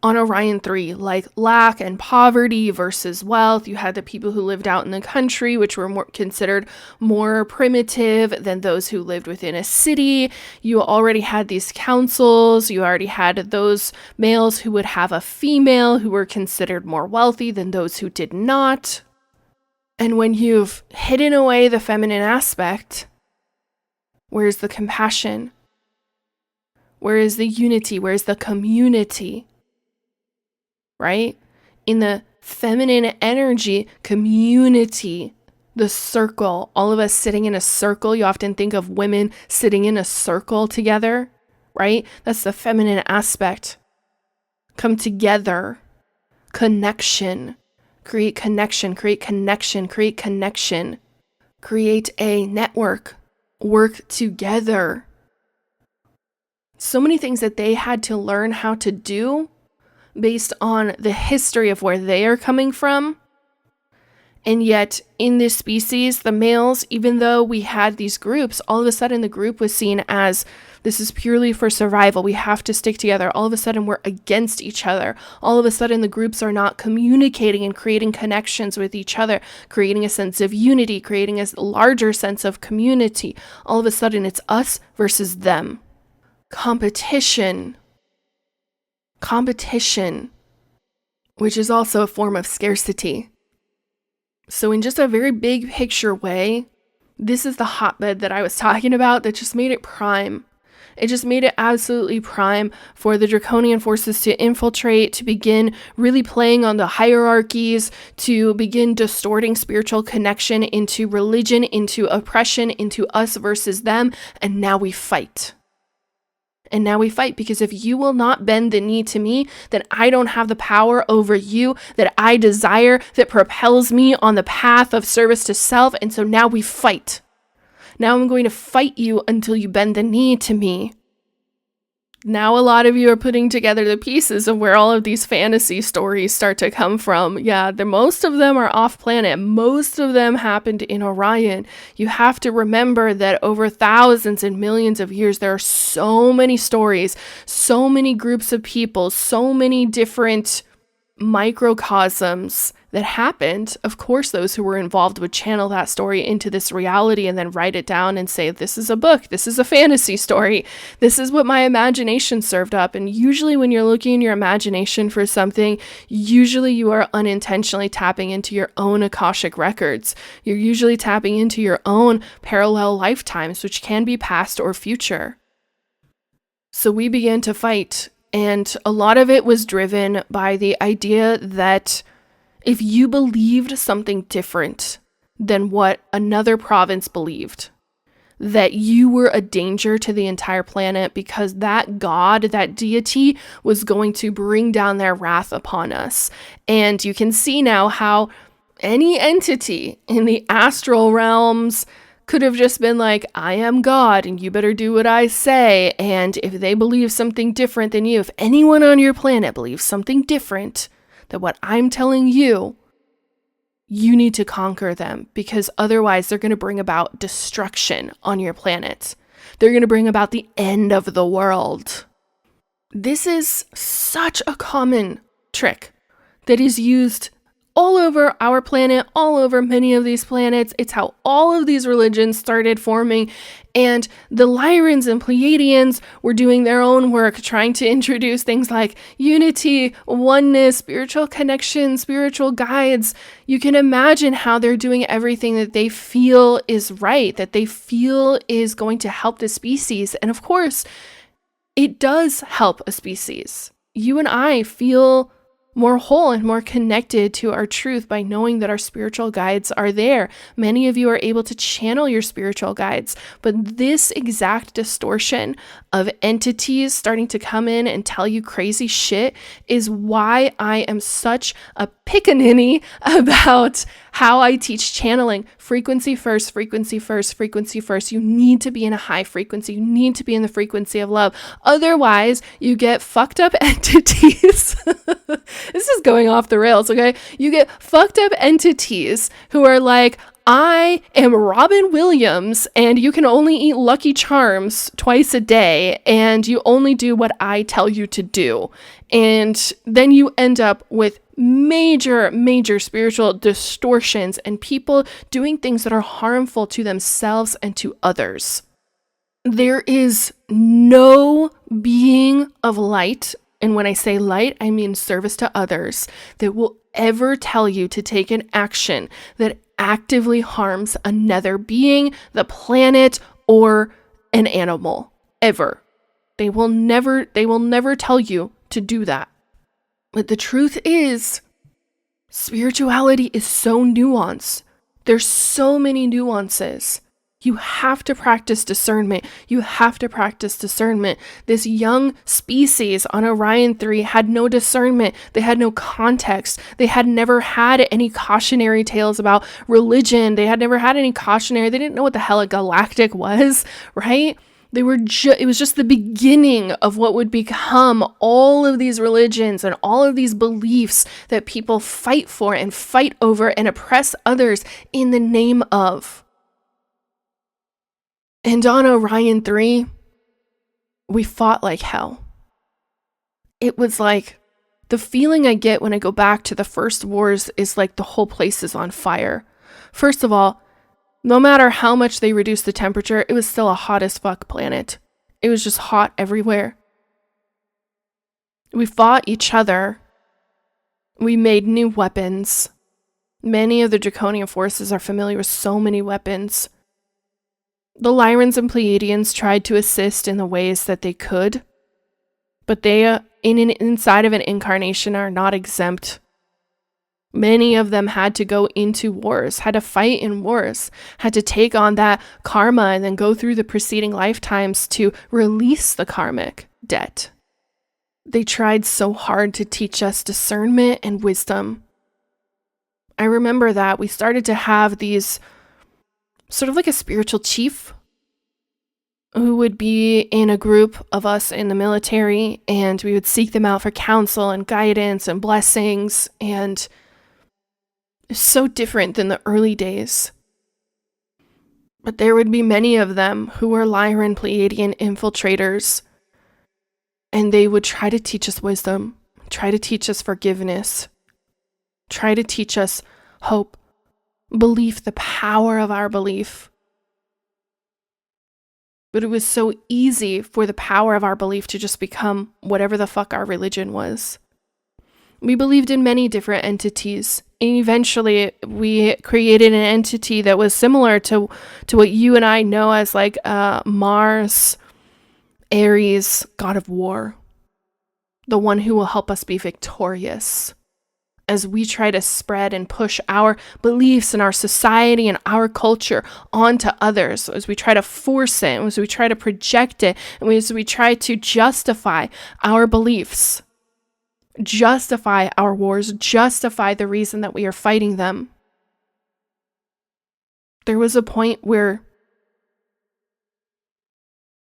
on Orion 3, like lack and poverty versus wealth. You had the people who lived out in the country, which were considered more primitive than those who lived within a city. You already had these councils. You already had those males who would have a female who were considered more wealthy than those who did not. And when you've hidden away the feminine aspect, where's the compassion? Where is the unity? Where's the community? Right? In the feminine energy, community, the circle, all of us sitting in a circle. You often think of women sitting in a circle together, right? That's the feminine aspect. Come together, connection, create connection, create connection, create connection, create a network, work together. So many things that they had to learn how to do based on the history of where they are coming from. And yet in this species, the males, even though we had these groups, all of a sudden the group was seen as, this is purely for survival. We have to stick together. All of a sudden we're against each other. All of a sudden the groups are not communicating and creating connections with each other, creating a sense of unity, creating a larger sense of community. All of a sudden it's us versus them. Competition, which is also a form of scarcity. So in just a very big picture way, this is the hotbed that I was talking about that just made it prime. It just made it absolutely prime for the Draconian forces to infiltrate, to begin really playing on the hierarchies, to begin distorting spiritual connection into religion, into oppression, into us versus them, and now we fight. And now we fight because if you will not bend the knee to me, then I don't have the power over you that I desire, that propels me on the path of service to self. And so now we fight. Now I'm going to fight you until you bend the knee to me. Now a lot of you are putting together the pieces of where all of these fantasy stories start to come from. Yeah, most of them are off planet. Most of them happened in Orion. You have to remember that over thousands and millions of years, there are so many stories, so many groups of people, so many different microcosms that happened. Of course, those who were involved would channel that story into this reality and then write it down and say, this is a book, this is a fantasy story, this is what my imagination served up. And usually when you're looking in your imagination for something, usually you are unintentionally tapping into your own Akashic records. You're usually tapping into your own parallel lifetimes, which can be past or future. So we began to fight. And a lot of it was driven by the idea that if you believed something different than what another province believed, that you were a danger to the entire planet because that god, that deity, was going to bring down their wrath upon us. And you can see now how any entity in the astral realms could have just been like, I am God and you better do what I say. And if they believe something different than you, if anyone on your planet believes something different than what I'm telling you, you need to conquer them because otherwise they're going to bring about destruction on your planet. They're going to bring about the end of the world. This is such a common trick that is used all over our planet, all over many of these planets. It's how all of these religions started forming. And the Lyrans and Pleiadians were doing their own work, trying to introduce things like unity, oneness, spiritual connection, spiritual guides. You can imagine how they're doing everything that they feel is right, that they feel is going to help the species. And of course, it does help a species. You and I feel more whole and more connected to our truth by knowing that our spiritual guides are there. Many of you are able to channel your spiritual guides, but this exact distortion of entities starting to come in and tell you crazy shit is why I am such a pickaninny about how I teach channeling. Frequency first, frequency first, frequency first. You need to be in a high frequency. You need to be in the frequency of love. Otherwise, you get fucked up entities. This is going off the rails, okay? You get fucked up entities who are like, I am Robin Williams and you can only eat Lucky Charms twice a day and you only do what I tell you to do. And then you end up with major spiritual distortions and people doing things that are harmful to themselves and to others. There is no being of light, and when I say light, I mean service to others, that will ever tell you to take an action that actively harms another being, the planet, or an animal. Ever. They will never tell you to do that. But the truth is, spirituality is so nuanced. There's so many nuances. You have to practice discernment. You have to practice discernment. This young species on Orion 3 had no discernment. They had no context. They had never had any cautionary tales about religion. They had never had any cautionary. They didn't know what the hell a galactic was, right? It was just the beginning of what would become all of these religions and all of these beliefs that people fight for and fight over and oppress others in the name of. And on Orion 3, we fought like hell. It was like, the feeling I get when I go back to the first wars is like the whole place is on fire. First of all, no matter how much they reduced the temperature, it was still a hot as fuck planet. It was just hot everywhere. We fought each other. We made new weapons. Many of the Draconian forces are familiar with so many weapons. The Lyrans and Pleiadians tried to assist in the ways that they could, but they, inside of an incarnation, are not exempt. Many of them had to go into wars, had to fight in wars, had to take on that karma and then go through the preceding lifetimes to release the karmic debt. They tried so hard to teach us discernment and wisdom. I remember that we started to have these sort of like a spiritual chief who would be in a group of us in the military, and we would seek them out for counsel and guidance and blessings, and it's so different than the early days. But there would be many of them who were Lyran Pleiadian infiltrators, and they would try to teach us wisdom, try to teach us forgiveness, try to teach us hope, belief, the power of our belief. But it was so easy for the power of our belief to just become whatever the fuck our religion was. We believed in many different entities, and eventually we created an entity that was similar to what you and I know as like Mars, Ares, god of war, the one who will help us be victorious as we try to spread and push our beliefs and our society and our culture onto others, as we try to force it, as we try to project it, and as we try to justify our beliefs, justify our wars, justify the reason that we are fighting them. There was a point where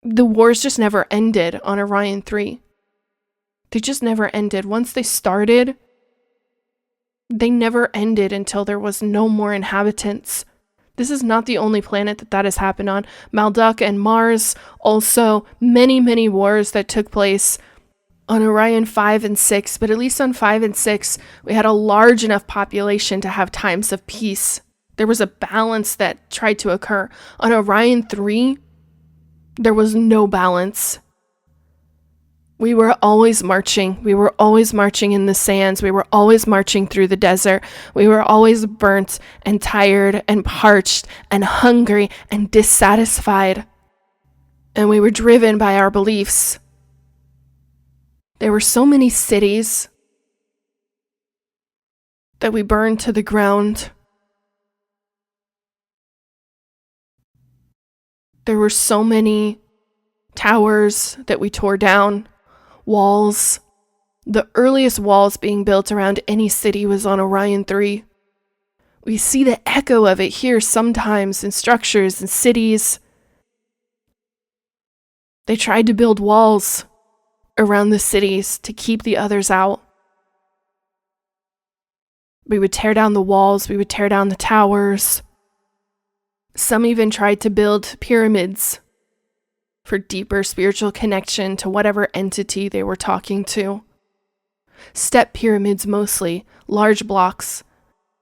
the wars just never ended on Orion 3. They just never ended. Once they started, they never ended until there was no more inhabitants. This is not the only planet that has happened on. Malduk and Mars, also many wars that took place on Orion 5 and 6, but at least on 5 and 6, we had a large enough population to have times of peace. There was a balance that tried to occur. On Orion 3, there was no balance. We were always marching. We were always marching in the sands. We were always marching through the desert. We were always burnt and tired and parched and hungry and dissatisfied. And we were driven by our beliefs. There were so many cities that we burned to the ground. There were so many towers that we tore down, walls. The earliest walls being built around any city was on Orion 3. We see the echo of it here sometimes in structures and cities. They tried to build walls around the cities to keep the others out. We would tear down the walls, we would tear down the towers. Some even tried to build pyramids for deeper spiritual connection to whatever entity they were talking to. Step pyramids mostly, large blocks.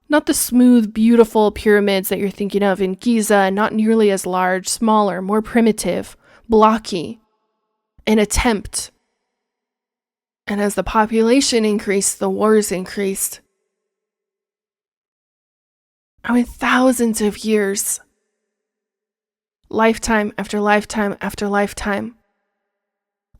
Not the smooth, beautiful pyramids that you're thinking of in Giza, not nearly as large, smaller, more primitive, blocky. An attempt. And as the population increased, the wars increased. I mean, thousands of years. Lifetime after lifetime after lifetime.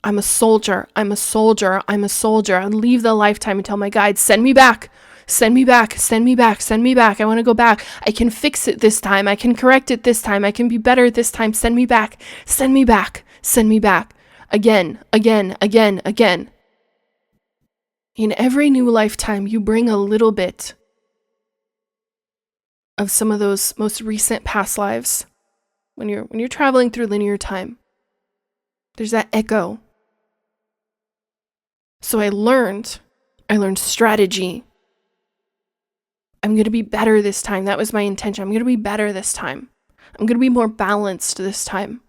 I'm a soldier. I'm a soldier. I'm a soldier. I'd leave the lifetime and tell my guide, send me back. Send me back. Send me back. Send me back. I want to go back. I can fix it this time. I can correct it this time. I can be better this time. Send me back. Send me back. Send me back. Again, again, again, again. In every new lifetime, you bring a little bit of some of those most recent past lives. When you're traveling through linear time, there's that echo. So I learned strategy. I'm going to be better this time. That was my intention. I'm going to be better this time. I'm going to be more balanced this time.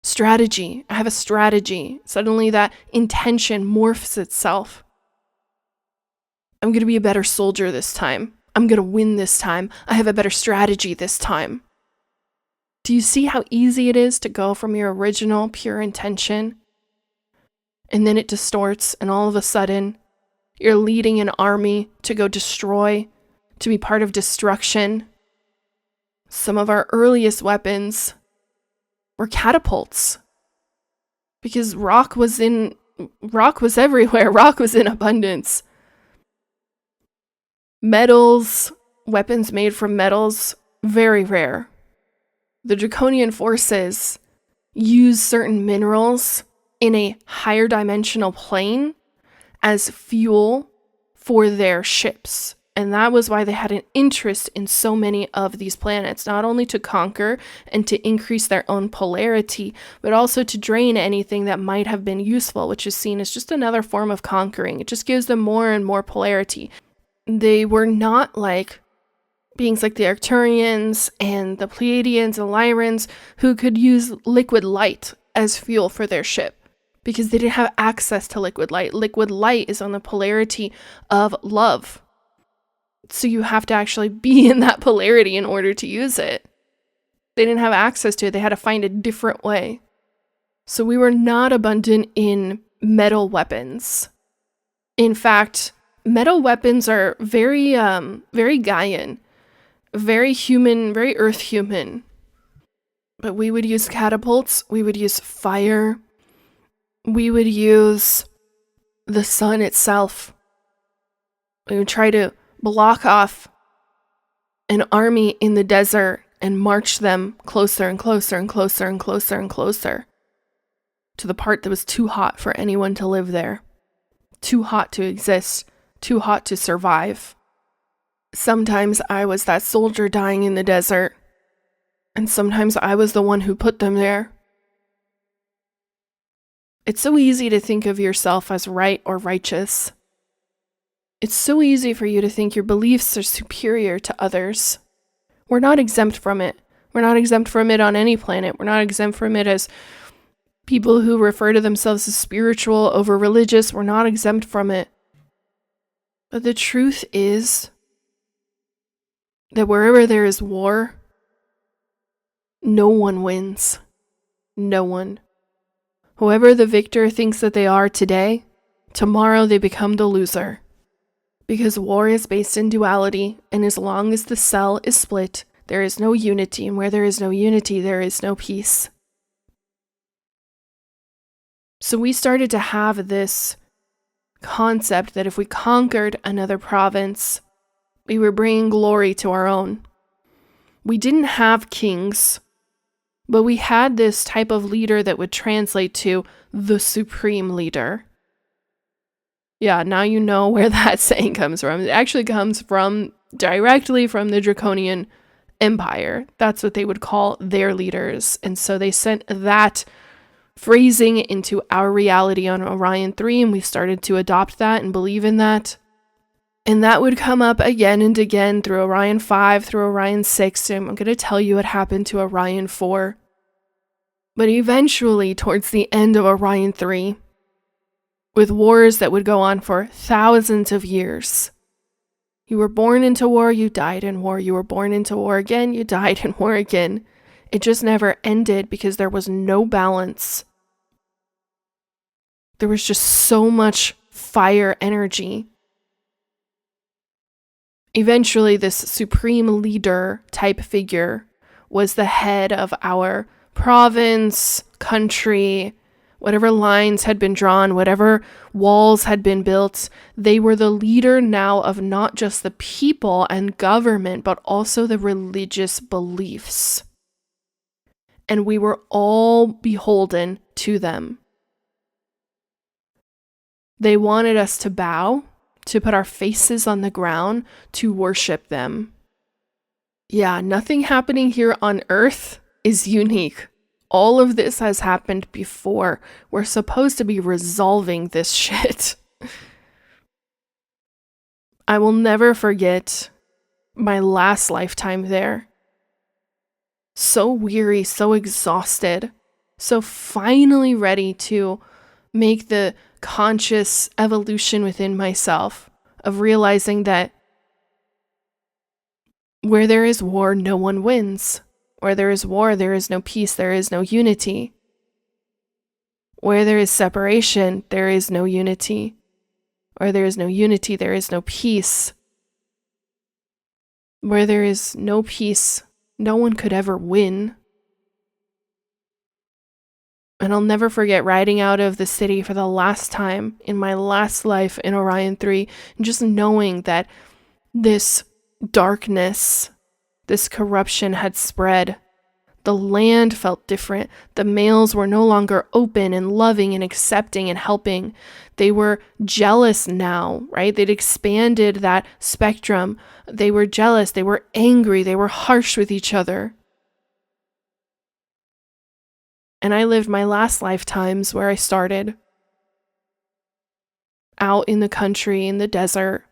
Strategy. I have a strategy. Suddenly that intention morphs itself. I'm going to be a better soldier this time. I'm going to win this time. I have a better strategy this time. Do you see how easy it is to go from your original pure intention? And then it distorts, and all of a sudden, you're leading an army to go destroy, to be part of destruction. Some of our earliest weapons were catapults. Because rock was everywhere. Rock was in abundance. Metals, weapons made from metals, very rare. The Draconian forces use certain minerals in a higher dimensional plane as fuel for their ships. And that was why they had an interest in so many of these planets, not only to conquer and to increase their own polarity, but also to drain anything that might have been useful, which is seen as just another form of conquering. It just gives them more and more polarity. They were not like beings like the Arcturians and the Pleiadians and Lyrans who could use liquid light as fuel for their ship because they didn't have access to liquid light. Liquid light is on the polarity of love. So you have to actually be in that polarity in order to use it. They didn't have access to it. They had to find a different way. So we were not abundant in metal weapons. In fact, metal weapons are very Gaian, very human, very earth human. But we would use catapults, we would use fire, we would use the sun itself. We would try to block off an army in the desert and march them closer and closer and closer and closer and closer to the part that was too hot for anyone to live there, too hot to exist, too hot to survive. Sometimes I was that soldier dying in the desert, and sometimes I was the one who put them there. It's so easy to think of yourself as right or righteous. It's so easy for you to think your beliefs are superior to others. We're not exempt from it. We're not exempt from it on any planet. We're not exempt from it as people who refer to themselves as spiritual over religious. We're not exempt from it. But the truth is that wherever there is war, no one wins. No one. Whoever the victor thinks that they are today, tomorrow they become the loser. Because war is based in duality, and as long as the cell is split, there is no unity, and where there is no unity, there is no peace. So we started to have this concept that if we conquered another province, we were bringing glory to our own. We didn't have kings, but we had this type of leader that would translate to the supreme leader. Yeah, now you know where that saying comes from. It actually comes directly from the Draconian Empire. That's what they would call their leaders. And so they sent that phrasing into our reality on Orion 3, and we started to adopt that and believe in that. And that would come up again and again through Orion 5, through Orion 6, and I'm going to tell you what happened to Orion 4. But eventually, towards the end of Orion 3, with wars that would go on for thousands of years, you were born into war, you died in war. You were born into war again, you died in war again. It just never ended because there was no balance. There was just so much fire energy. Eventually, this supreme leader type figure was the head of our province, country, whatever lines had been drawn, whatever walls had been built. They were the leader now of not just the people and government, but also the religious beliefs. And we were all beholden to them. They wanted us to bow, to put our faces on the ground, to worship them. Yeah, nothing happening here on Earth is unique. All of this has happened before. We're supposed to be resolving this shit. I will never forget my last lifetime there. So weary, so exhausted, so finally ready to make the conscious evolution within myself of realizing that where there is war, no one wins. Where there is war, there is no peace, there is no unity. Where there is separation, there is no unity. Where there is no unity, there is no peace. Where there is no peace, no one could ever win. And I'll never forget riding out of the city for the last time in my last life in Orion 3, and just knowing that this darkness, this corruption had spread. The land felt different. The males were no longer open and loving and accepting and helping. They were jealous now, right? They'd expanded that spectrum. They were jealous. They were angry. They were harsh with each other. And I lived my last lifetimes where I started, out in the country, in the desert.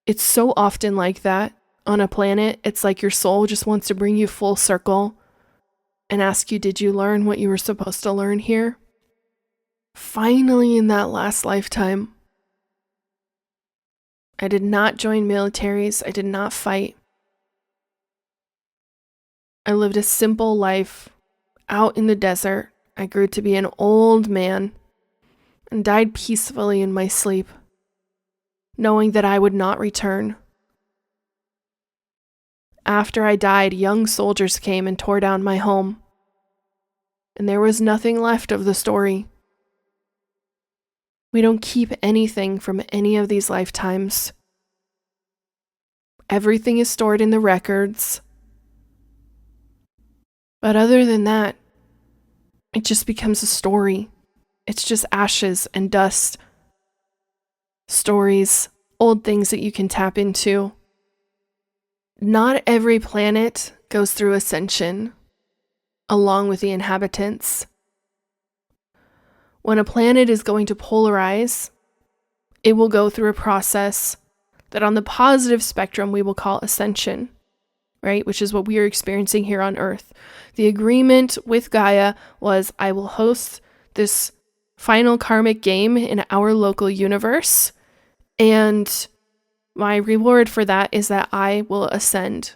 It's so often like that on a planet. It's like your soul just wants to bring you full circle and ask you, did you learn what you were supposed to learn here? Finally, in that last lifetime, I did not join militaries. I did not fight. I lived a simple life out in the desert. I grew to be an old man and died peacefully in my sleep, knowing that I would not return. After I died, young soldiers came and tore down my home, and there was nothing left of the story. We don't keep anything from any of these lifetimes. Everything is stored in the records. But other than that, it just becomes a story. It's just ashes and dust. Stories, old things that you can tap into. Not every planet goes through Ascension, along with the inhabitants. When a planet is going to polarize, it will go through a process that on the positive spectrum we will call Ascension, right? Which is what we are experiencing here on Earth. The agreement with Gaia was, I will host this final karmic game in our local universe, and my reward for that is that I will ascend.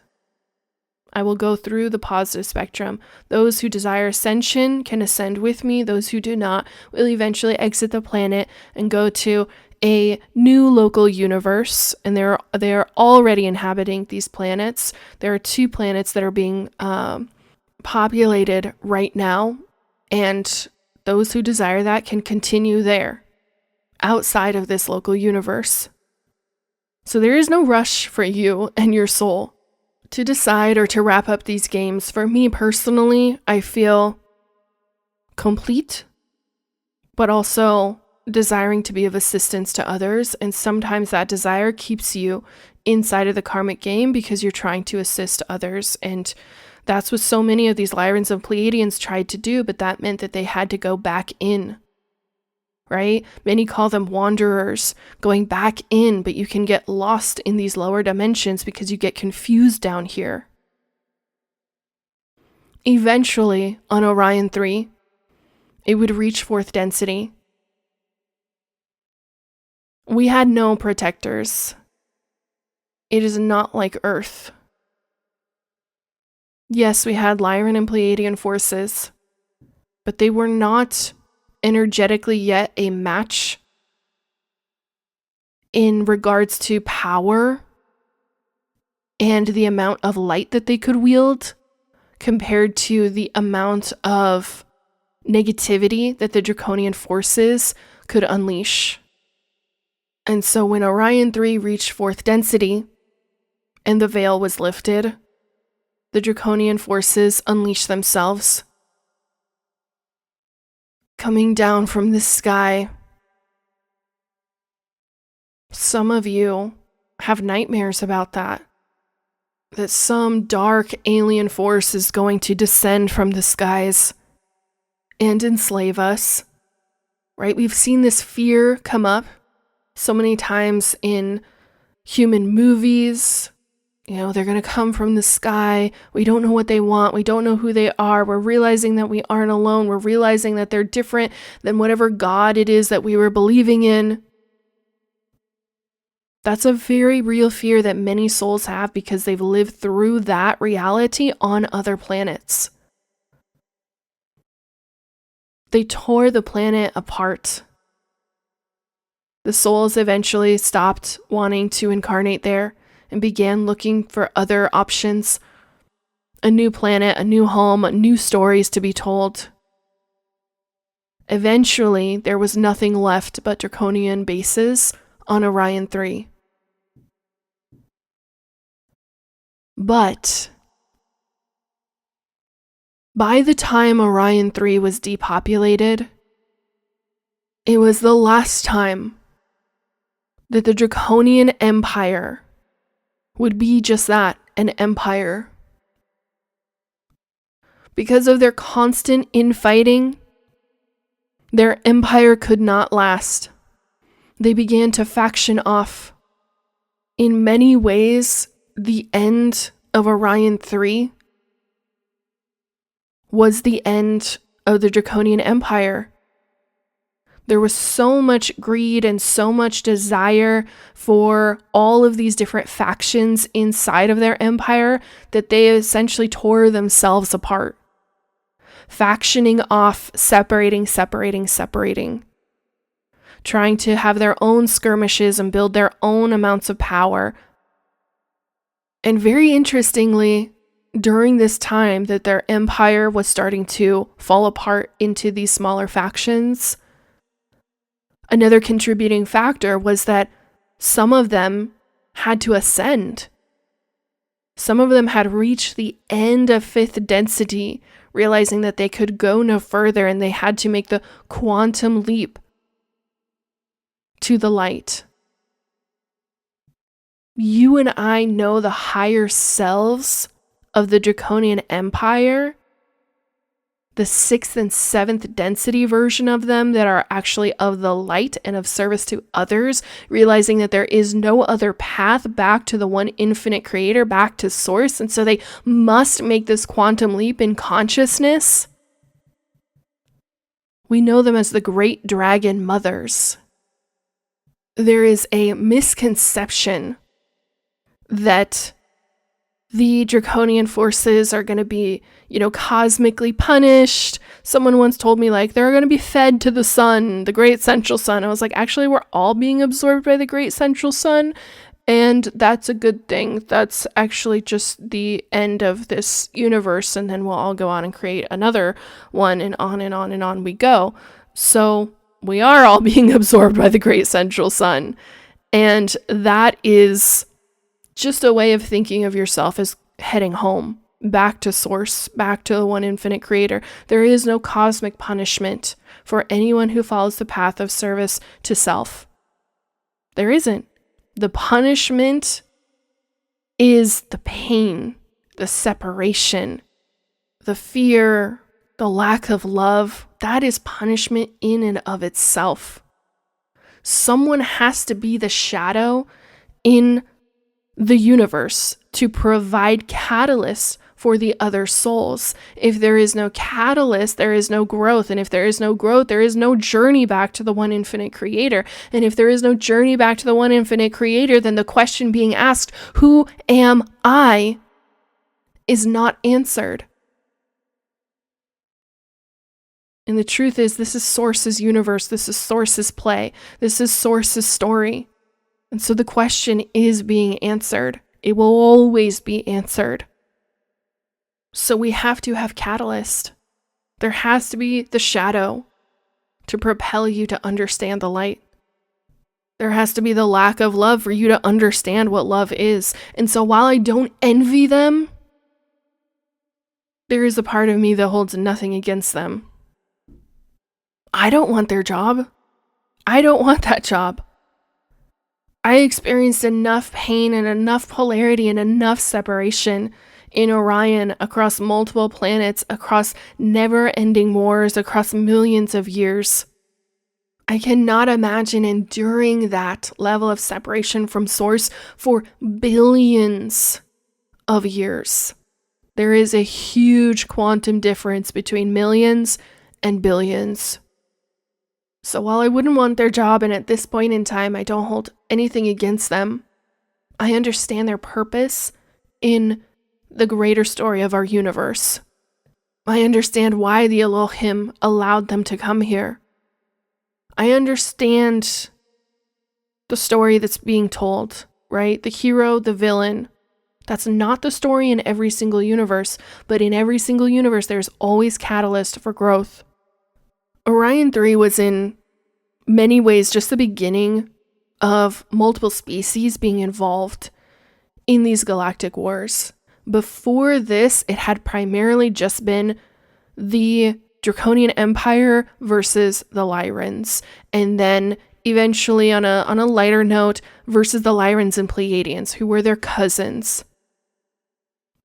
I will go through the positive spectrum. Those who desire ascension can ascend with me. Those who do not will eventually exit the planet and go to a new local universe. And they are already inhabiting these planets. There are 2 planets that are being populated right now. And those who desire that can continue there. outside of this local universe. So there is no rush for you and your soul to decide or to wrap up these games. For me personally, I feel complete, but also desiring to be of assistance to others. And sometimes that desire keeps you inside of the karmic game because you're trying to assist others. And that's what so many of these Lyrans and Pleiadians tried to do, but that meant that they had to go back in. Right? Many call them wanderers, going back in, but you can get lost in these lower dimensions because you get confused down here. Eventually, on Orion 3, it would reach fourth density. We had no protectors. It is not like Earth. Yes, we had Lyran and Pleiadian forces, but they were not energetically yet a match in regards to power and the amount of light that they could wield compared to the amount of negativity that the Draconian forces could unleash. And so when Orion 3 reached fourth density and the veil was lifted, the Draconian forces unleashed themselves, coming down from the sky. Some of you have nightmares about that some dark alien force is going to descend from the skies and enslave us, right? We've seen this fear come up so many times in human movies. You know, they're going to come from the sky. We don't know what they want. We don't know who they are. We're realizing that we aren't alone. We're realizing that they're different than whatever God it is that we were believing in. That's a very real fear that many souls have because they've lived through that reality on other planets. They tore the planet apart. The souls eventually stopped wanting to incarnate there and began looking for other options. A new planet, a new home, new stories to be told. Eventually, there was nothing left but Draconian bases on Orion 3. But by the time Orion 3 was depopulated, it was the last time that the Draconian Empire would be just that, an empire. Because of their constant infighting, their empire could not last. They began to faction off. In many ways, the end of Orion 3 was the end of the Draconian Empire. There was so much greed and so much desire for all of these different factions inside of their empire that they essentially tore themselves apart. Factioning off, separating. Trying to have their own skirmishes and build their own amounts of power. And very interestingly, during this time that their empire was starting to fall apart into these smaller factions, another contributing factor was that some of them had to ascend. Some of them had reached the end of fifth density, realizing that they could go no further and they had to make the quantum leap to the light. You and I know the higher selves of the Draconian Empire, the 6th and 7th density version of them that are actually of the light and of service to others, realizing that there is no other path back to the one infinite creator, back to source, and so they must make this quantum leap in consciousness. We know them as the great dragon mothers. There is a misconception that the Draconian forces are going to be, cosmically punished. Someone once told me, they're going to be fed to the sun, the great central sun. I was like, actually, we're all being absorbed by the great central sun, and that's a good thing. That's actually just the end of this universe, and then we'll all go on and create another one, and on and on and on we go. So we are all being absorbed by the great central sun. And that is just a way of thinking of yourself as heading home, back to source, back to the one infinite creator. There is no cosmic punishment for anyone who follows the path of service to self. There isn't. The punishment is the pain, the separation, the fear, the lack of love. That is punishment in and of itself. Someone has to be the shadow in the universe to provide catalysts for the other souls. If there is no catalyst, there is no growth. And if there is no growth, there is no journey back to the one infinite creator. And if there is no journey back to the one infinite creator, then the question being asked, who am I, is not answered. And the truth is, this is Source's universe. This is Source's play. This is Source's story. And so the question is being answered. It will always be answered. So we have to have catalyst. There has to be the shadow to propel you to understand the light. There has to be the lack of love for you to understand what love is. And so while I don't envy them, there is a part of me that holds nothing against them. I don't want their job. I don't want that job. I experienced enough pain and enough polarity and enough separation in Orion across multiple planets, across never-ending wars, across millions of years. I cannot imagine enduring that level of separation from Source for billions of years. There is a huge quantum difference between millions and billions. So while I wouldn't want their job, and at this point in time I don't hold anything against them, I understand their purpose in the greater story of our universe. I understand why the Elohim allowed them to come here. I understand the story that's being told, right? The hero, the villain. That's not the story in every single universe, but in every single universe there's always catalyst for growth. Orion 3 was in many ways just the beginning of multiple species being involved in these galactic wars. Before this, it had primarily just been the Draconian Empire versus the Lyrans, and then eventually on a lighter note versus the Lyrans and Pleiadians, who were their cousins.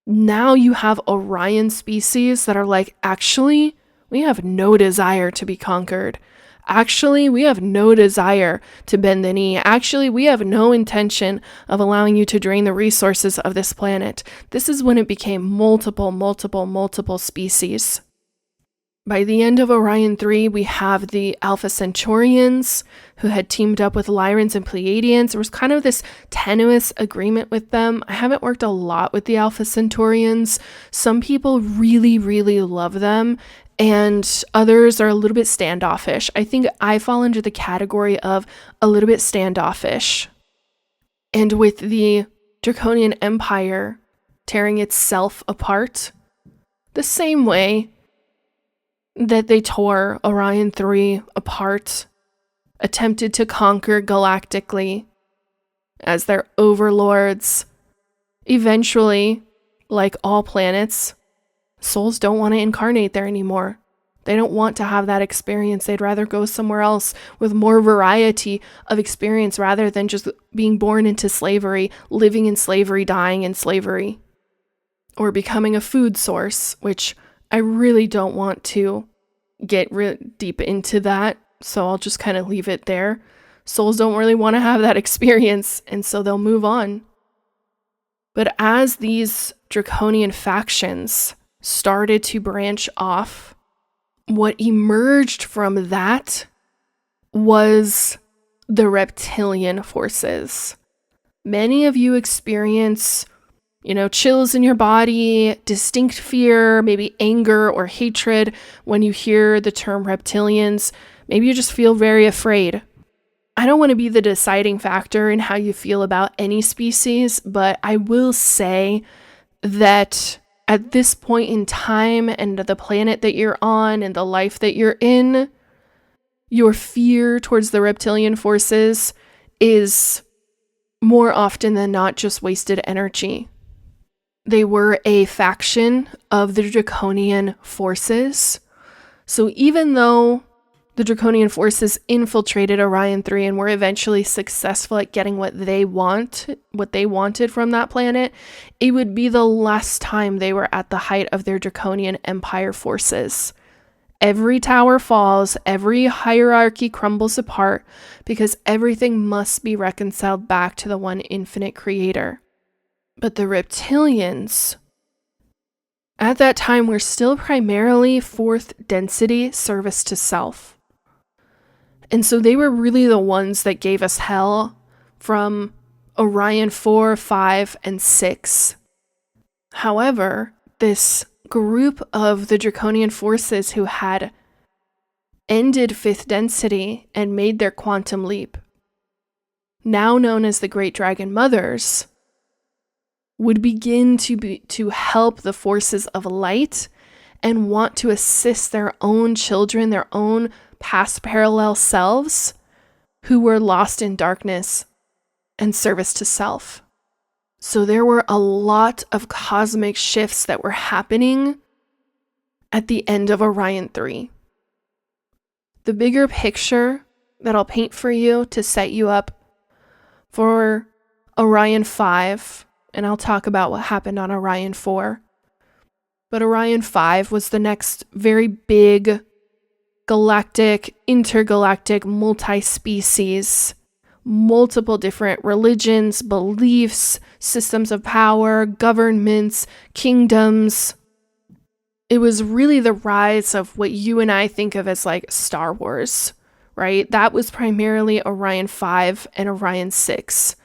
Now you have Orion species that are like, actually, we have no desire to be conquered. Actually, we have no desire to bend the knee. Actually, we have no intention of allowing you to drain the resources of this planet. This is when it became multiple species. By the end of Orion 3, we have the Alpha Centaurians, who had teamed up with Lyrans and Pleiadians. There was kind of this tenuous agreement with them. I haven't worked a lot with the Alpha Centaurians. Some people really love them, and others are a little bit standoffish. I think I fall under the category of a little bit standoffish. And with the Draconian Empire tearing itself apart, the same way that they tore Orion 3 apart, attempted to conquer galactically as their overlords. Eventually, like all planets, souls don't want to incarnate there anymore. They don't want to have that experience. They'd rather go somewhere else with more variety of experience rather than just being born into slavery, living in slavery, dying in slavery, or becoming a food source, which I really don't want to get deep into that, so I'll just kind of leave it there. Souls don't really want to have that experience, and so they'll move on. But as these Draconian factions started to branch off, what emerged from that was the reptilian forces. Many of you experience, chills in your body, distinct fear, maybe anger or hatred when you hear the term reptilians. Maybe you just feel very afraid. I don't want to be the deciding factor in how you feel about any species, but I will say that at this point in time and the planet that you're on and the life that you're in, your fear towards the reptilian forces is more often than not just wasted energy. They were a faction of the Draconian forces. So even though the Draconian forces infiltrated Orion 3 and were eventually successful at getting what they wanted from that planet, it would be the last time they were at the height of their Draconian Empire forces. Every tower falls, every hierarchy crumbles apart, because everything must be reconciled back to the one infinite creator. But the reptilians, at that time, were still primarily fourth density service to self. And so they were really the ones that gave us hell from Orion 4, 5, and 6. However, this group of the Draconian forces who had ended fifth density and made their quantum leap, now known as the Great Dragon Mothers, would begin to help the forces of light and want to assist their own children, their own past parallel selves who were lost in darkness and service to self. So there were a lot of cosmic shifts that were happening at the end of Orion 3. The bigger picture that I'll paint for you to set you up for Orion 5, and I'll talk about what happened on Orion 4. But Orion 5 was the next very big galactic, intergalactic, multi-species, multiple different religions, beliefs, systems of power, governments, kingdoms. It was really the rise of what you and I think of as like Star Wars, right? That was primarily Orion 5 and Orion 6.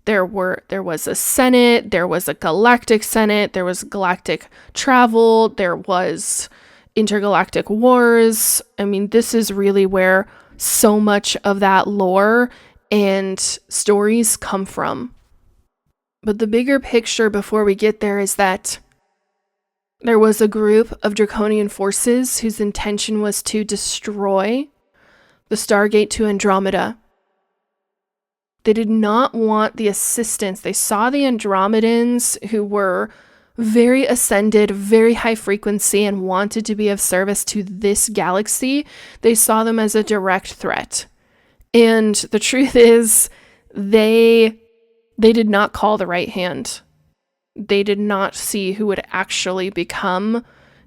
There was a Senate, there was a galactic Senate, there was galactic travel, there was intergalactic wars. I mean, this is really where so much of that lore and stories come from. But the bigger picture before we get there is that there was a group of Draconian forces whose intention was to destroy the Stargate to Andromeda. They did not want the assistance. They saw the Andromedans, who were very ascended, very high frequency, and wanted to be of service to this galaxy. They saw them as a direct threat. And the truth is, they did not call the right hand. They did not see who would actually become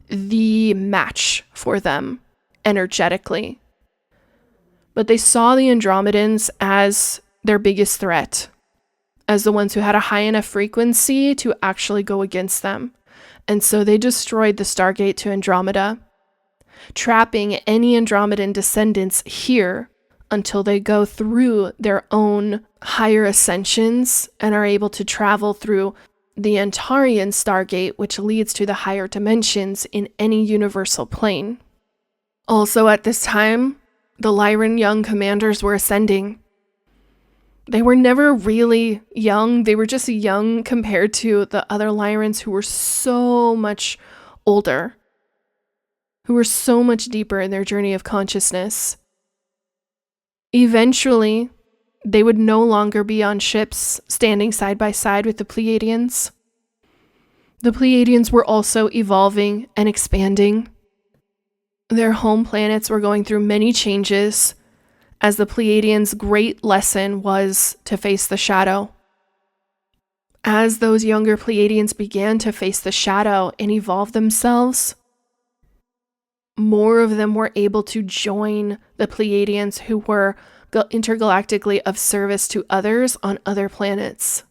the match for them energetically. But they saw the Andromedans as their biggest threat, as the ones who had a high enough frequency to actually go against them. And so they destroyed the Stargate to Andromeda, trapping any Andromedan descendants here until they go through their own higher ascensions and are able to travel through the Antarian Stargate, which leads to the higher dimensions in any universal plane. Also at this time, the Lyran young commanders were ascending. They were never really young. They were just young compared to the other Lyrans who were so much older, who were so much deeper in their journey of consciousness. Eventually, they would no longer be on ships standing side by side with the Pleiadians. The Pleiadians were also evolving and expanding. Their home planets were going through many changes, as the Pleiadians' great lesson was to face the shadow. As those younger Pleiadians began to face the shadow and evolve themselves, more of them were able to join the Pleiadians who were intergalactically of service to others on other planets.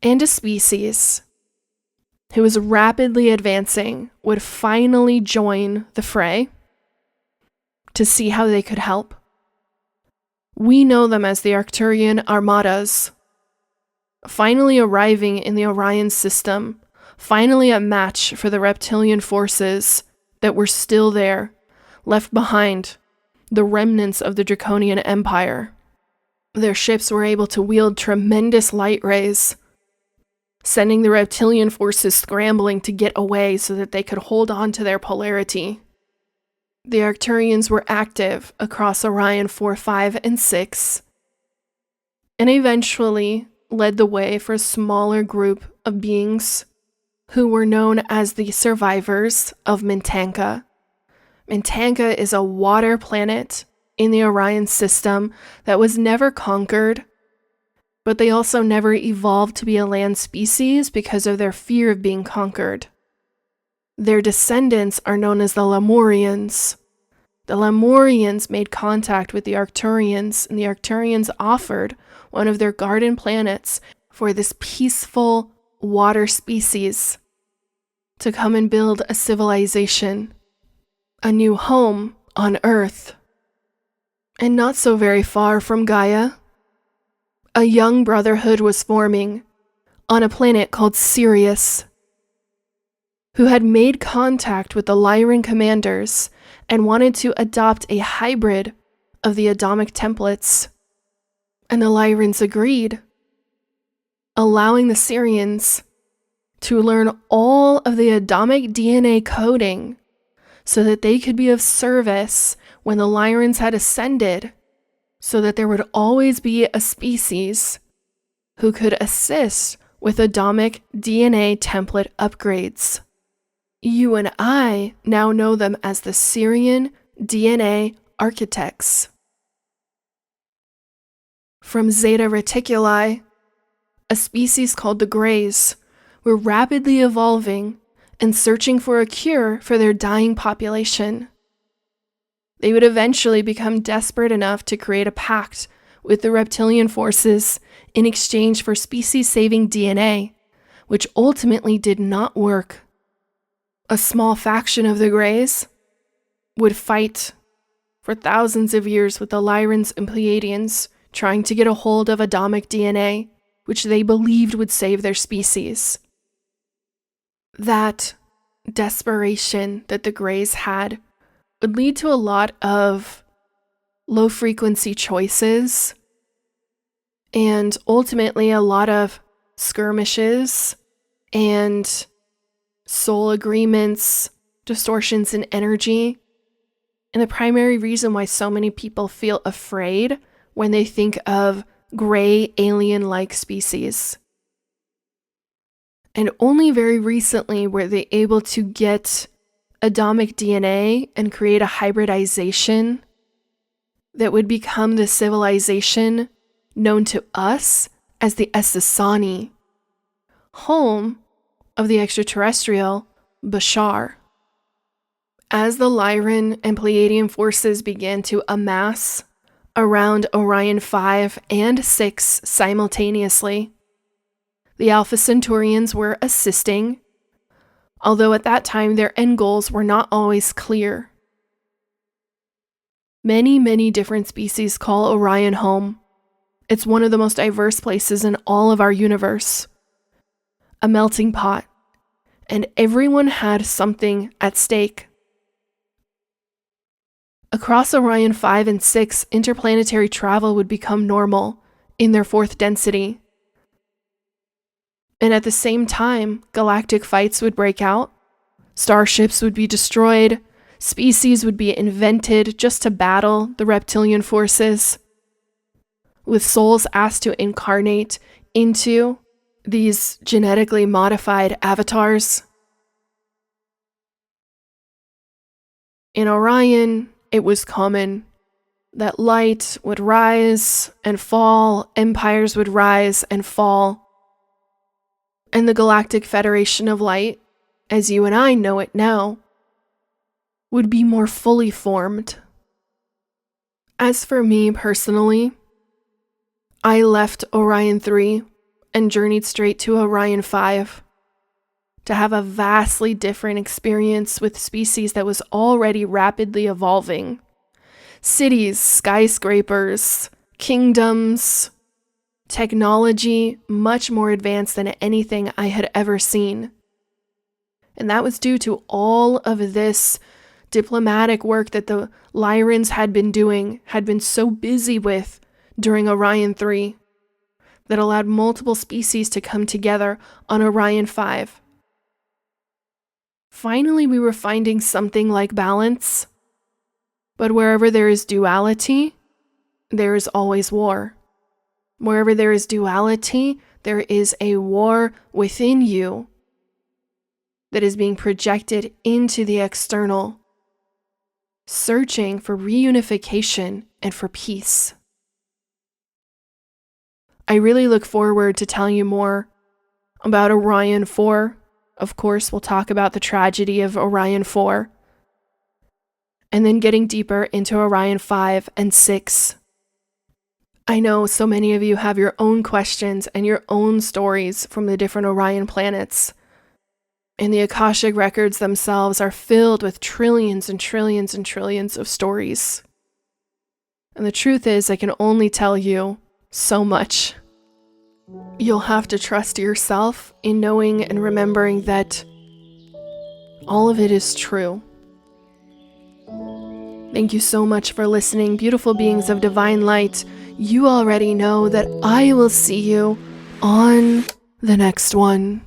And a species who was rapidly advancing would finally join the fray to see how they could help. We know them as the Arcturian Armadas, finally arriving in the Orion system, finally a match for the reptilian forces that were still there, left behind, the remnants of the Draconian Empire. Their ships were able to wield tremendous light rays, sending the reptilian forces scrambling to get away so that they could hold on to their polarity. the Arcturians were active across Orion 4, 5, and 6, and eventually led the way for a smaller group of beings who were known as the survivors of Mintanka. Mintanka is a water planet in the Orion system that was never conquered, but they also never evolved to be a land species because of their fear of being conquered. Their descendants are known as the Lemurians. The Lemurians made contact with the Arcturians, and the Arcturians offered one of their garden planets for this peaceful water species to come and build a civilization, a new home on Earth. And not so very far from Gaia, a young brotherhood was forming on a planet called Sirius, who had made contact with the Lyran commanders and wanted to adopt a hybrid of the Adamic templates. And the Lyrans agreed, allowing the Sirians to learn all of the Adamic DNA coding so that they could be of service when the Lyrans had ascended, so that there would always be a species who could assist with Adamic DNA template upgrades. You and I now know them as the Sirian DNA architects. From Zeta Reticuli, a species called the Greys were rapidly evolving and searching for a cure for their dying population. They would eventually become desperate enough to create a pact with the reptilian forces in exchange for species-saving DNA, which ultimately did not work. A small faction of the Greys would fight for thousands of years with the Lyrans and Pleiadians, trying to get a hold of Adamic DNA, which they believed would save their species. That desperation that the Greys had would lead to a lot of low-frequency choices and ultimately a lot of skirmishes and soul agreements, distortions in energy. And the primary reason why so many people feel afraid when they think of gray alien-like species. And only very recently were they able to get Adamic DNA and create a hybridization that would become the civilization known to us as the Essassani, home of the extraterrestrial Bashar. As the Lyran and Pleiadian forces began to amass around Orion 5 and 6 simultaneously, the Alpha Centaurians were assisting, although at that time their end goals were not always clear. Many different species call Orion home. It's one of the most diverse places in all of our universe. A melting pot, and everyone had something at stake. Across Orion 5 and 6, interplanetary travel would become normal in their fourth density. And at the same time, galactic fights would break out, starships would be destroyed, species would be invented just to battle the reptilian forces, with souls asked to incarnate into these genetically modified avatars. In Orion, it was common that light would rise and fall, empires would rise and fall, and the Galactic Federation of Light, as you and I know it now, would be more fully formed. As for me personally, I left Orion 3 and journeyed straight to Orion 5 to have a vastly different experience with species that was already rapidly evolving. Cities, skyscrapers, kingdoms, technology much more advanced than anything I had ever seen. And that was due to all of this diplomatic work that the Lyrans had been so busy with during Orion 3, that allowed multiple species to come together on Orion 5. Finally, we were finding something like balance, But wherever there is duality, there is always war. Wherever there is duality, there is a war within you that is being projected into the external, searching for reunification and for peace. I really look forward to telling you more about Orion 4. Of course, we'll talk about the tragedy of Orion 4. And then getting deeper into Orion 5 and 6. I know so many of you have your own questions and your own stories from the different Orion planets. And the Akashic records themselves are filled with trillions and trillions and trillions of stories. And the truth is, I can only tell you so much. You'll have to trust yourself in knowing and remembering that all of it is true. Thank you so much for listening, beautiful beings of divine light. You already know that I will see you on the next one.